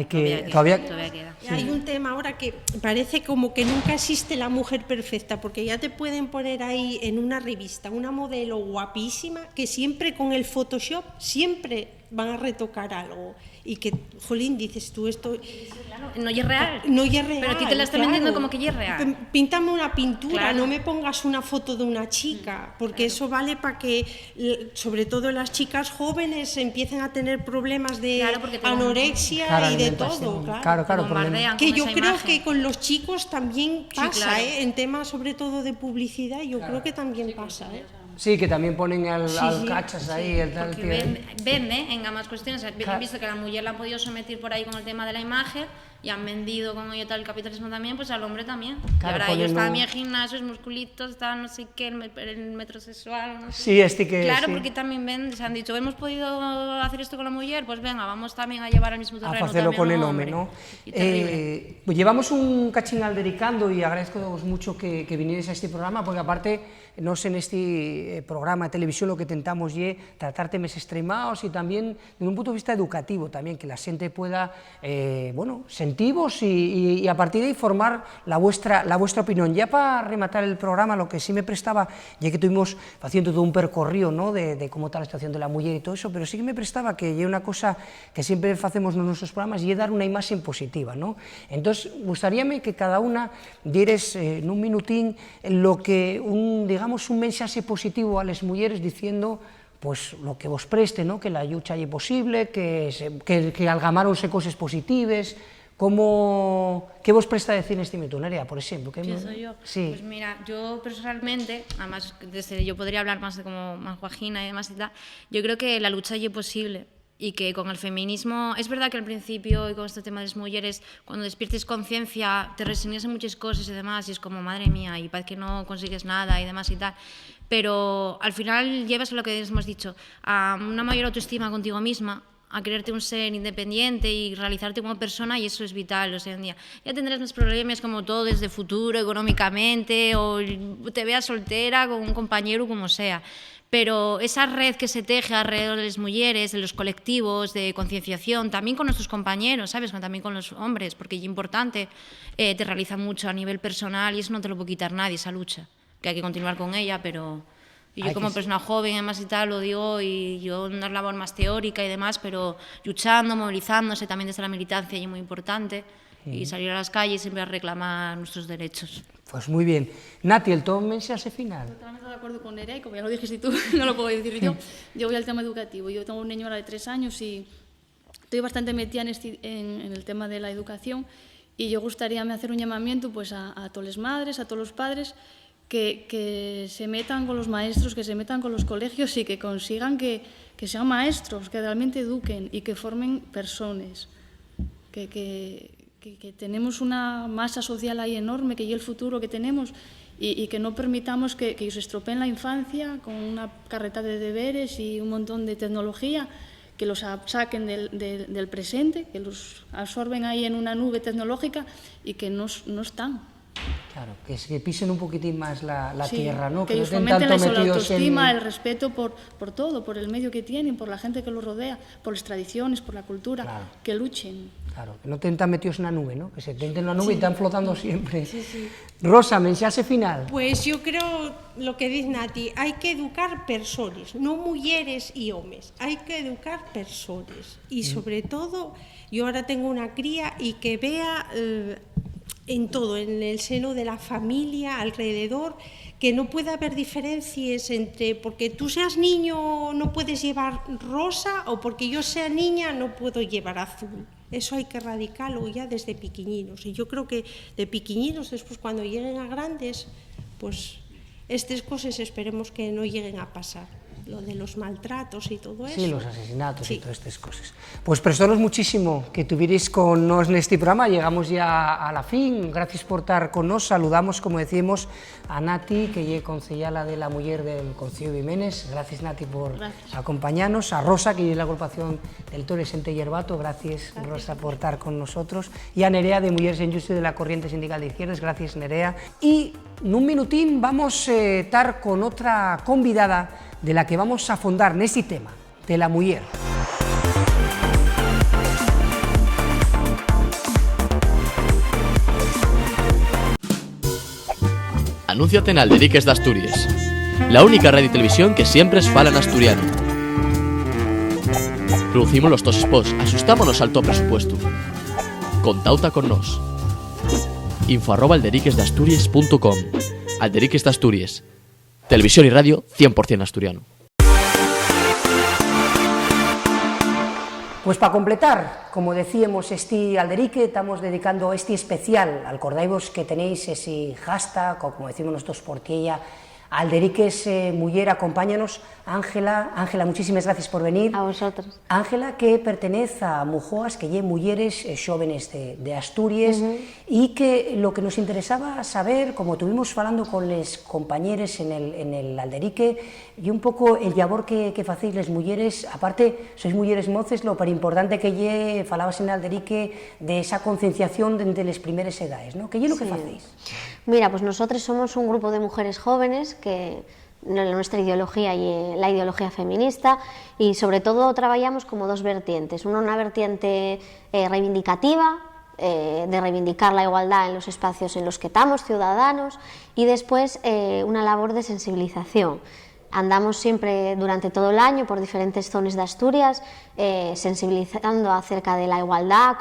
Todavía queda. Sí. Hay un tema ahora que parece como que nunca existe la mujer perfecta, porque ya te pueden poner ahí en una revista una modelo guapísima que siempre con el Photoshop siempre van a retocar algo y que, jolín, dices tú esto... Claro, no es real. No es real. Pero a ti te la están vendiendo como que es real. Píntame una pintura, claro. No me pongas una foto de una chica, porque eso vale para que, sobre todo las chicas jóvenes, empiecen a tener problemas de anorexia y de todo. Claro, que yo creo que con los chicos también pasa, en temas sobre todo de publicidad, yo creo que también pasa, Sí, que también ponen al cachas ahí, el tal que... Vende en ambas cuestiones. Han visto que a la mujer la han podido someter por ahí con el tema de la imagen y han vendido con ello tal el capitalismo también, pues al hombre también. Claro, y ahora ellos están bien gimnasios, musculitos, están no sé qué, el metrosexual, no sé. Sí, este que... Claro, sí. porque también se han dicho, hemos podido hacer esto con la mujer, pues venga, vamos también a llevar al mismo terreno. A hacerlo con el hombre, ¿no? Pues llevamos un cachín aldericando y agradezco mucho que vinierais a este programa, porque aparte, nos en este programa de televisión lo que intentamos es tratar temas extremados y también desde un punto de vista educativo también, que la gente pueda, sentivos y a partir de ahí formar la vuestra opinión. Ya para rematar el programa, lo que sí me prestaba, ya que estuvimos haciendo todo un percorrido, ¿no? de cómo está la situación de la mujer y todo eso, pero sí que me prestaba que hay una cosa que siempre hacemos en nuestros programas y es dar una imagen positiva, ¿no? Entonces, gustaríame que cada una dieres en un minutín lo que digamos un mensaje positivo a las mujeres diciendo pues lo que vos preste, ¿no? Que la lucha es posible, que algamáronse cosas positivas. ¿Qué vos presta decir en este minuto, Nerea, por ejemplo? ¿Pienso yo? Sí. Pues mira, yo personalmente, además yo podría hablar más de como más guajina y demás y tal, yo creo que la lucha es posible. Y que con el feminismo, es verdad que al principio y con este tema de las mujeres, cuando despiertes conciencia, te resignas en muchas cosas y demás, y es como, madre mía, y parece que no consigues nada y demás y tal, pero al final llevas lo que hemos dicho, a una mayor autoestima contigo misma, a creerte un ser independiente y realizarte como persona, y eso es vital hoy en día. Ya tendrás más problemas como todo desde futuro, económicamente, o te veas soltera con un compañero, como sea. Pero esa red que se teje alrededor de las mujeres, de los colectivos, de concienciación, también con nuestros compañeros, ¿sabes? También con los hombres, porque es importante, te realiza mucho a nivel personal y eso no te lo puede quitar nadie, esa lucha, que hay que continuar con ella, pero... Y yo como persona joven, además y tal, lo digo, y yo una labor más teórica y demás, pero luchando, movilizándose también desde la militancia y es muy importante, y salir a las calles siempre a reclamar nuestros derechos. Pues muy bien. Nati, el todo mensaje final. Totalmente de acuerdo con Nerea, y como ya lo dijiste tú, no lo puedo decir yo. Yo voy al tema educativo. Yo tengo un niño ahora de 3 años y estoy bastante metida en el tema de la educación, y yo gustaría hacer un llamamiento pues, a todas las madres, a todos los padres, que se metan con los maestros, que se metan con los colegios y que consigan que sean maestros, que realmente eduquen y que formen personas, que tenemos una masa social ahí enorme, que es el futuro que tenemos, y que no permitamos que ellos estropeen la infancia con una carreta de deberes y un montón de tecnología, que los saquen del presente, que los absorben ahí en una nube tecnológica y que no están. Claro, que pisen un poquitín más la tierra, ¿no? Que ellos no fomenten la tanto metidos autoestima, el respeto por todo, por el medio que tienen, por la gente que los rodea, por las tradiciones, por la cultura, claro. Que luchen. Claro, que no estén tan metidos en la nube, ¿no? Que se tenten en la nube y están flotando siempre. Sí, sí. Rosa, mensaje final. Pues yo creo lo que dice Nati, hay que educar personas, no mujeres y hombres, hay que educar personas. Y sobre todo, yo ahora tengo una cría y que vea en todo, en el seno de la familia, alrededor, que no puede haber diferencias entre porque tú seas niño no puedes llevar rosa o porque yo sea niña no puedo llevar azul. Eso hay que erradicarlo ya desde pequeñinos. Y yo creo que de pequeñinos, después cuando lleguen a grandes, pues estas cosas esperemos que no lleguen a pasar. Lo de los maltratos y todo eso. Sí, los asesinatos y todas estas cosas. Pues prestaros muchísimo que tuvierais con nos en este programa, llegamos ya a la fin, gracias por estar con nos, saludamos, como decíamos, a Nati, que es concejala de la Mujer del Concello de Jiménez, gracias Nati por acompañarnos, a Rosa, que es la agrupación del Toro Sente Yerbato, gracias Rosa por estar con nosotros, y a Nerea de Mujeres en Justicia de la Corriente Sindical de Izquierdas, gracias Nerea, y en un minutín vamos a estar con otra convidada de la que vamos a afondar en este tema, de la mujer. Anúnciate en Alderiques de Asturias, la única radio y televisión que siempre es fala en asturiano. Producimos los 2 spots, asustámonos al top presupuesto. Contauta con nos. info@alderiquesdeasturias.com. Alderiques de Asturias. Televisión y radio 100% asturiano. Pues para completar, como decíamos, este Alderique, estamos dedicando este especial. Acordaivos que tenéis ese hashtag, o como decimos nosotros por ella, Alderiques Muller, acompáñanos. Ángela, muchísimas gracias por venir. A vosotros. Ángela, que pertenece a Mujoas, que lle mulleres xóvenes de Asturias, y que lo que nos interesaba saber, como tuvimos falando con les compañeros en el Alderique, y un poco el labor que facéis les mulleres, aparte, sois mulleres moces, lo para importante que lle, falabas en el Alderique, de esa concienciación de las primeras edades, ¿no? ¿Qué lle lo que facéis? Mira, pues nosotros somos un grupo de mujeres jóvenes que nuestra ideología y la ideología feminista, y sobre todo trabajamos como 2 vertientes, una vertiente reivindicativa, de reivindicar la igualdad en los espacios en los que estamos ciudadanos, y después una labor de sensibilización. Andamos siempre durante todo el año por diferentes zonas de Asturias sensibilizando acerca de la igualdad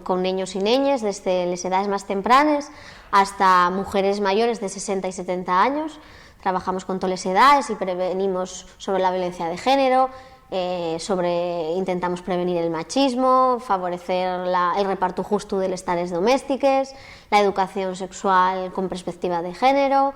con niños y niñas desde las edades más tempranas hasta mujeres mayores de 60 y 70 años. Trabajamos con todas las edades y prevenimos sobre la violencia de género, intentamos prevenir el machismo, favorecer el reparto justo de las tareas domésticas, la educación sexual con perspectiva de género,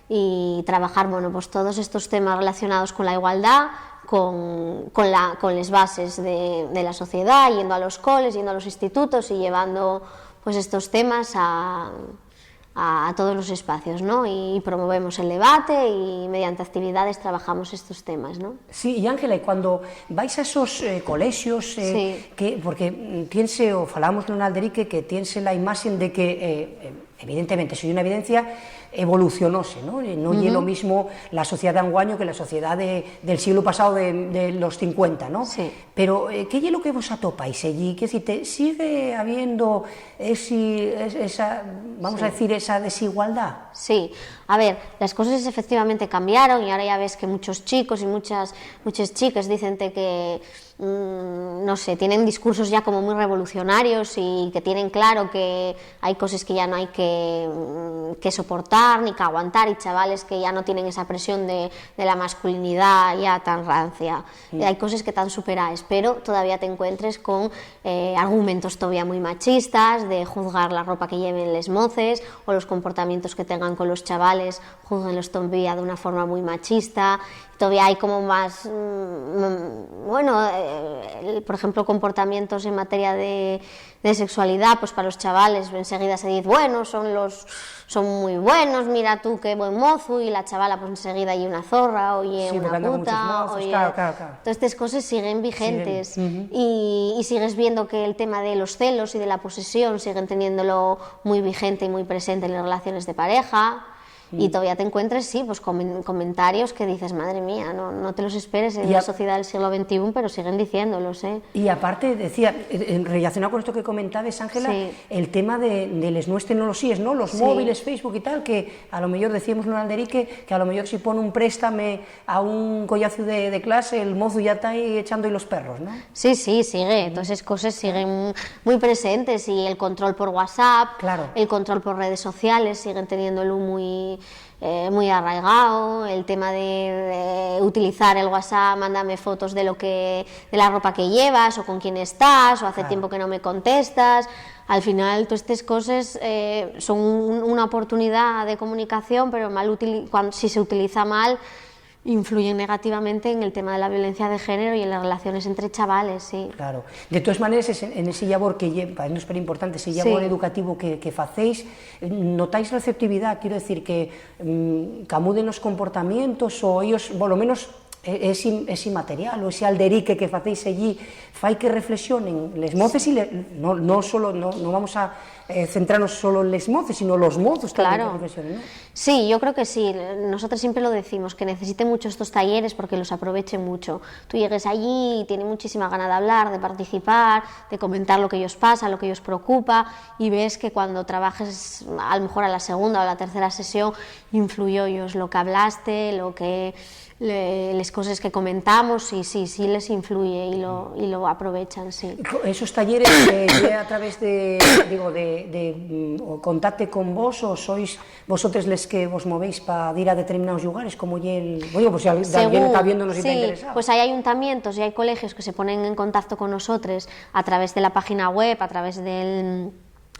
y trabajar, bueno, pues todos estos temas relacionados con la igualdad, con las bases de la sociedad, yendo a los coles, yendo a los institutos y llevando pues estos temas a todos los espacios, ¿no? Y promovemos el debate y mediante actividades trabajamos estos temas, ¿no? Sí, y Ángela, y cuando vais a esos colegios, porque tiense, o falamos en un Alderique, que tiense la imagen de que, evidentemente, soy una evidencia, evolucionóse, ¿no? No es lo mismo la sociedad de anguaño que la sociedad del siglo pasado, de los 50, ¿no? Sí. Pero, ¿qué es lo que vos atopáis allí? ¿Qué decir, sigue habiendo esa, vamos a decir, esa desigualdad? Sí, a ver, las cosas efectivamente cambiaron y ahora ya ves que muchos chicos y muchas chicas dicen que no sé, tienen discursos ya como muy revolucionarios y que tienen claro que hay cosas que ya no hay que soportar ni que aguantar, y chavales que ya no tienen esa presión de la masculinidad ya tan rancia. Hay cosas que están superadas, pero todavía te encuentres con argumentos todavía muy machistas, de juzgar la ropa que lleven les moces o los comportamientos que tengan con los chavales, juzguenlos todavía de una forma muy machista. Todavía hay como más, bueno, por ejemplo, comportamientos en materia de sexualidad, pues para los chavales enseguida se dice, bueno, son muy buenos, mira tú qué buen mozo, y la chavala pues enseguida oye una zorra, oye Sí, porque una andan puta, muchos mozos, oye... claro. Todas estas cosas siguen vigentes. Siguen. Y sigues viendo que el tema de los celos y de la posesión siguen teniéndolo muy vigente y muy presente en las relaciones de pareja. Y todavía te encuentres, sí, pues comentarios que dices, madre mía, no te los esperes en la sociedad del siglo XXI, pero siguen diciéndolos, ¿eh? Y aparte, decía, relacionado con esto que comentabas, Ángela, Sí. el tema de las nuevas tecnologías, ¿no? Los Sí. móviles, Facebook y tal, que a lo mejor decíamos en Alderique, que a lo mejor si pone un préstame a un collazo de clase, el mozo ya está ahí echando ahí los perros, ¿no? Sí, sigue, todas esas cosas siguen muy presentes, y el control por WhatsApp, Claro. el control por redes sociales siguen teniéndolo muy arraigado, el tema de utilizar el WhatsApp, mándame fotos de la ropa que llevas, o con quién estás, o hace tiempo que no me contestas. Al final todas estas cosas son una oportunidad de comunicación, pero si se utiliza mal, influyen negativamente en el tema de la violencia de género y en las relaciones entre chavales, sí. Claro. De todas maneras, en ese labor que para mí es súper importante, ese labor educativo que facéis, notáis receptividad, quiero decir que camuden los comportamientos, o ellos, por lo menos, ese material o ese alderique que facéis allí fai que reflexionen les moces, y no vamos a centrarnos solo en les moces, sino los mozos también que reflexionen, ¿no? Sí, yo creo que sí. Nosotros siempre lo decimos, que necesiten mucho estos talleres porque los aprovechen mucho. Tú llegues allí y tienen muchísima gana de hablar, de participar, de comentar lo que ellos pasa, lo que ellos preocupa, y ves que cuando trabajes a lo mejor a la segunda o a la tercera sesión influyó ellos lo que hablaste, las cosas que comentamos, y sí les influye y lo aprovechan, sí. Esos talleres a través de contacte con vos, o sois vosotros les que vos movéis para ir a determinados lugares, como pues si alguien está viéndonos y está interesado? Pues hay ayuntamientos y hay colegios que se ponen en contacto con nosotros a través de la página web, a través del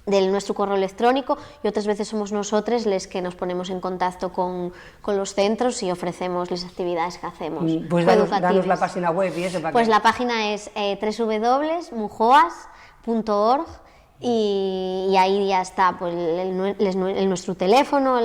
nuestro correo electrónico, y otras veces somos nosotros les que nos ponemos en contacto con los centros y ofrecemos las actividades que hacemos. Pues danos la página web y eso. Pues la página es www.mujoas.org, y ahí ya está pues, nuestro teléfono,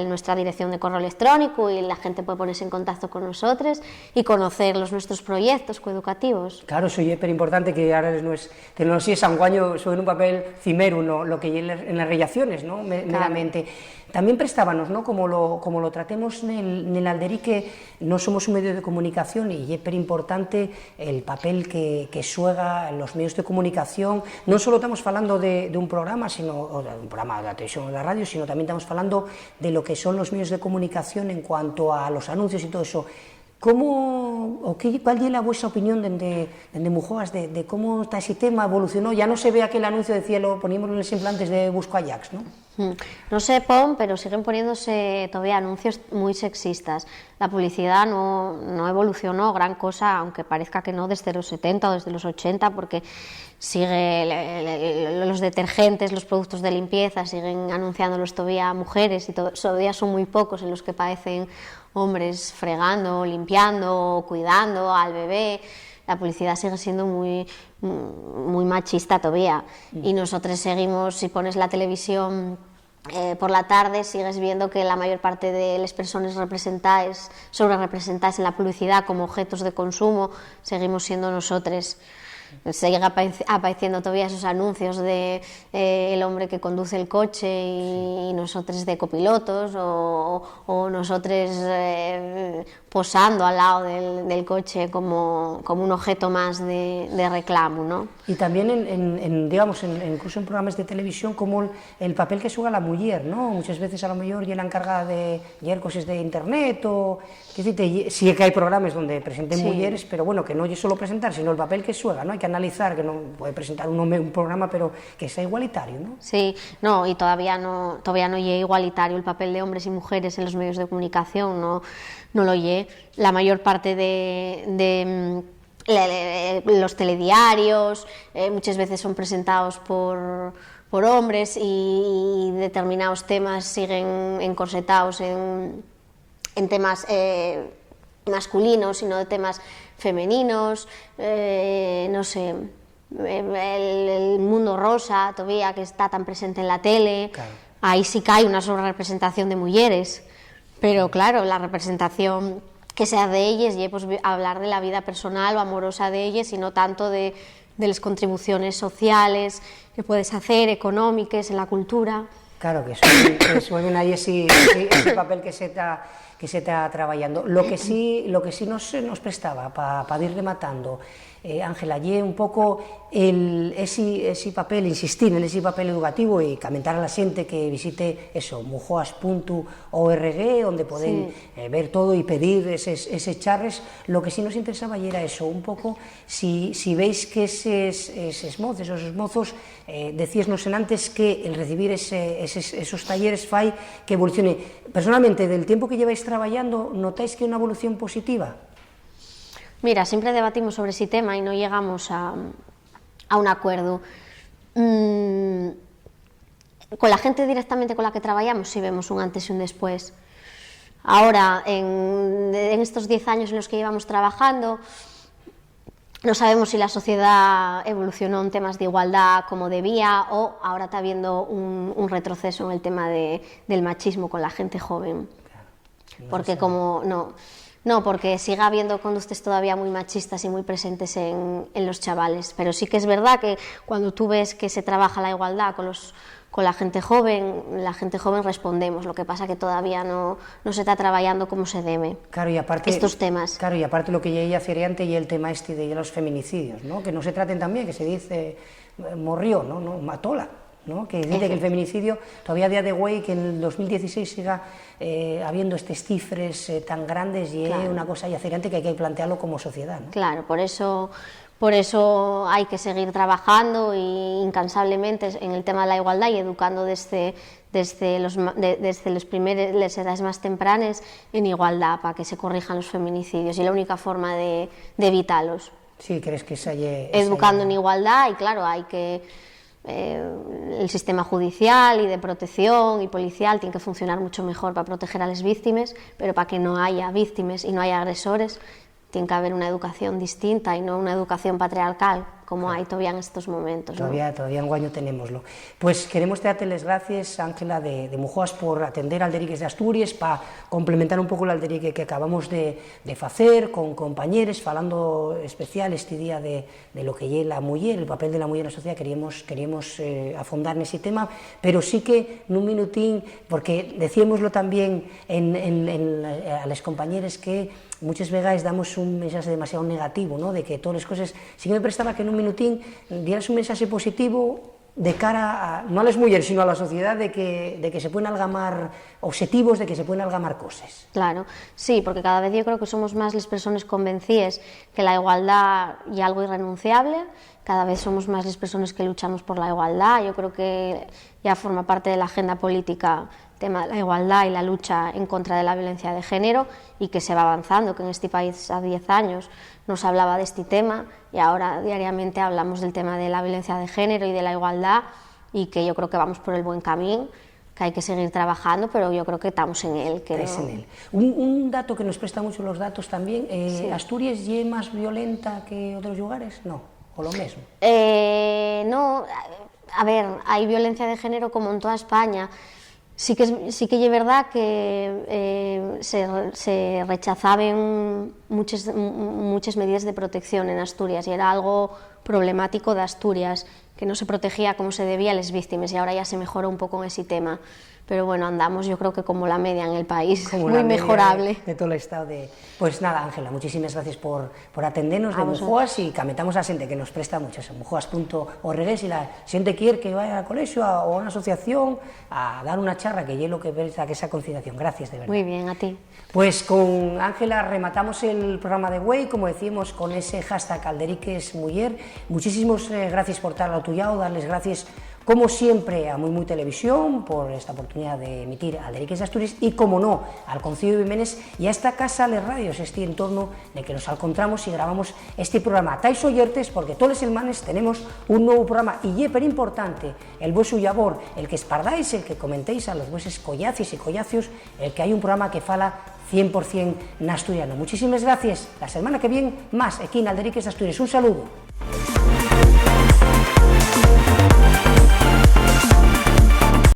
nuestra dirección de correo electrónico, y la gente puede ponerse en contacto con nosotros y conocer nuestros proyectos coeducativos. Claro, eso es súper importante, que ahora las tecnologías anguaño son un papel cimero, ¿no? Lo que hay en las relaciones, ¿no? Meramente. También prestábanos, ¿no? Como lo tratemos en el Alderique, no somos un medio de comunicación, y es súper importante el papel que juega en los medios de comunicación. No solo estamos hablando de un programa, o de un programa de la televisión o de la radio, sino también estamos hablando de lo que son los medios de comunicación en cuanto a los anuncios y todo eso. ¿Cuál es la vuestra opinión desde Mujoas de cómo está ese tema? ¿Evolucionó? Ya no se ve aquel anuncio de cielo, poníamos en los implantes de Busco Ajax, ¿no? No se pon, pero siguen poniéndose todavía anuncios muy sexistas. La publicidad no evolucionó gran cosa, aunque parezca que no, desde los 70 o desde los 80, porque sigue los detergentes, los productos de limpieza, siguen anunciándolos todavía mujeres, y todavía son muy pocos en los que parecen hombres fregando, limpiando, cuidando al bebé. La publicidad sigue siendo muy machista todavía, y nosotros seguimos, si pones la televisión por la tarde, sigues viendo que la mayor parte de las personas representadas en la publicidad como objetos de consumo seguimos siendo nosotros. Sigue apareciendo todavía esos anuncios de el hombre que conduce el coche y nosotros de copilotos, o nosotros posando al lado del coche como un objeto más de reclamo, ¿no? Y también incluso en programas de televisión, como el papel que juega la mujer, ¿no? Muchas veces a lo mejor ya la encargada de llevar cosas de internet, o sí que hay programas donde presenten mujeres, pero bueno, que no es solo presentar, sino el papel que juega, ¿no? Hay que analizar, que no puede presentar un programa, pero que sea igualitario, ¿no? Sí, no, y todavía no es igualitario el papel de hombres y mujeres en los medios de comunicación, no lo es. La mayor parte de los telediarios muchas veces son presentados por hombres, y determinados temas siguen encorsetados en temas masculinos, sino de temas femeninos. No sé, el mundo rosa todavía que está tan presente en la tele, claro. Ahí sí que hay una sobrerepresentación de mujeres, pero claro, la representación que sea de ellas y pues hablar de la vida personal o amorosa de ellas y no tanto de las contribuciones sociales que puedes hacer, económicas, en la cultura. Claro, que suelen ahí ese papel que se está trabajando. Lo que sí nos prestaba para ir rematando, Ángela, y un poco ese papel, insistir en ese papel educativo y comentar a la gente que visite eso, mujoas.org, donde pueden ver todo y pedir ese charres. Lo que sí nos interesaba y era eso, un poco, si veis que esos mozos, decíasnos en antes que el recibir esos talleres fai que evolucione. Personalmente, del tiempo que lleváis trabajando, ¿notáis que hay una evolución positiva? Mira, siempre debatimos sobre ese tema y no llegamos a un acuerdo. Con la gente directamente con la que trabajamos sí vemos un antes y un después. Ahora, en estos 10 años en los que llevamos trabajando, no sabemos si la sociedad evolucionó en temas de igualdad como debía o ahora está habiendo un retroceso en el tema del machismo con la gente joven. Porque porque siga habiendo conductas todavía muy machistas y muy presentes en los chavales, pero sí que es verdad que cuando tú ves que se trabaja la igualdad con la gente joven respondemos, lo que pasa que todavía no se está trabajando como se debe. Claro, y aparte, estos temas. Claro, y aparte lo que ya hacía antes y el tema de los feminicidios, ¿no? Que no se traten también, que se dice morrió, ¿no? Matóla. ¿No? Que dice que el feminicidio todavía a día de hoy, que en el 2016 siga habiendo estos cifres tan grandes y es una cosa yacerante que hay que plantearlo como sociedad, ¿no? Claro, por eso hay que seguir trabajando y incansablemente en el tema de la igualdad y educando desde las edades más tempranas en igualdad para que se corrijan los feminicidios y la única forma de evitarlos. Sí, ¿crees que educando en igualdad y claro, hay que el sistema judicial y de protección y policial tiene que funcionar mucho mejor para proteger a las víctimas, pero para que no haya víctimas y no haya agresores tiene que haber una educación distinta y no una educación patriarcal como hay todavía en estos momentos. Todavía en Guaño tenemoslo. Pues queremos darte las gracias, Ángela, de Mujoas, por atender al Alderiques de Asturias, para complementar un pouco o Alderique que acabamos de facer, con compañeros, falando especial este día de lo que é la muller, el papel de la muller na sociedade. Queríamos afondar nese tema, pero sí que nun minutín, porque decíamoslo tamén a les compañeros que muchas veces damos un mensaje demasiado negativo, ¿no? De que todas las cosas, sí que me prestaba que en un minutín dieras un mensaje positivo de cara no a las mujeres, sino a la sociedad, de que se pueden algamar objetivos, de que se pueden algamar cosas. Claro, sí, porque cada vez yo creo que somos más las personas convencidas que la igualdad es algo irrenunciable, cada vez somos más las personas que luchamos por la igualdad. Yo creo que ya forma parte de la agenda política el tema de la igualdad y la lucha en contra de la violencia de género, y que se va avanzando, que en este país a 10 años no se hablaba de este tema y ahora diariamente hablamos del tema de la violencia de género y de la igualdad, y que yo creo que vamos por el buen camino, que hay que seguir trabajando, pero yo creo que estamos en él. Un dato que nos presta mucho los datos también, sí. ¿Asturias es más violenta que otros lugares? No, o lo mismo. No, a ver, hay violencia de género como en toda España. Sí que es verdad que se rechazaban muchas medidas de protección en Asturias, y era algo problemático de Asturias, que no se protegía como se debía a las víctimas, y ahora ya se mejoró un poco en ese tema. Pero bueno, andamos yo creo que como la media en el país, como muy mejorable. De todo el estado de... Pues nada, Ángela, muchísimas gracias por atendernos de Mujoas, y comentamos a gente que nos presta mucho, mujoas.org, si la gente quiere que vaya al colegio o a una asociación a dar una charla, que es lo que verá que esa conciliación. Gracias, de verdad. Muy bien, a ti. Pues con Ángela rematamos el programa de Güey, como decimos, con ese hashtag Alderiques Muller. Muchísimas gracias por estar al tuyo, darles gracias como siempre a Muy Televisión por esta oportunidad de emitir Alderiques de Asturias, y como no, al Concello de Vimenes y a esta casa de radios, este entorno de que nos encontramos y grabamos este programa. Tais oyertes, porque todos los semanas tenemos un nuevo programa, y es pero importante el vueso labor, el que espardáis, el que comentéis a los vuesos collacis y collacios, el que hay un programa que fala 100% en asturiano. Muchísimas gracias. La semana que viene más aquí en Alderiques de Asturias. Un saludo.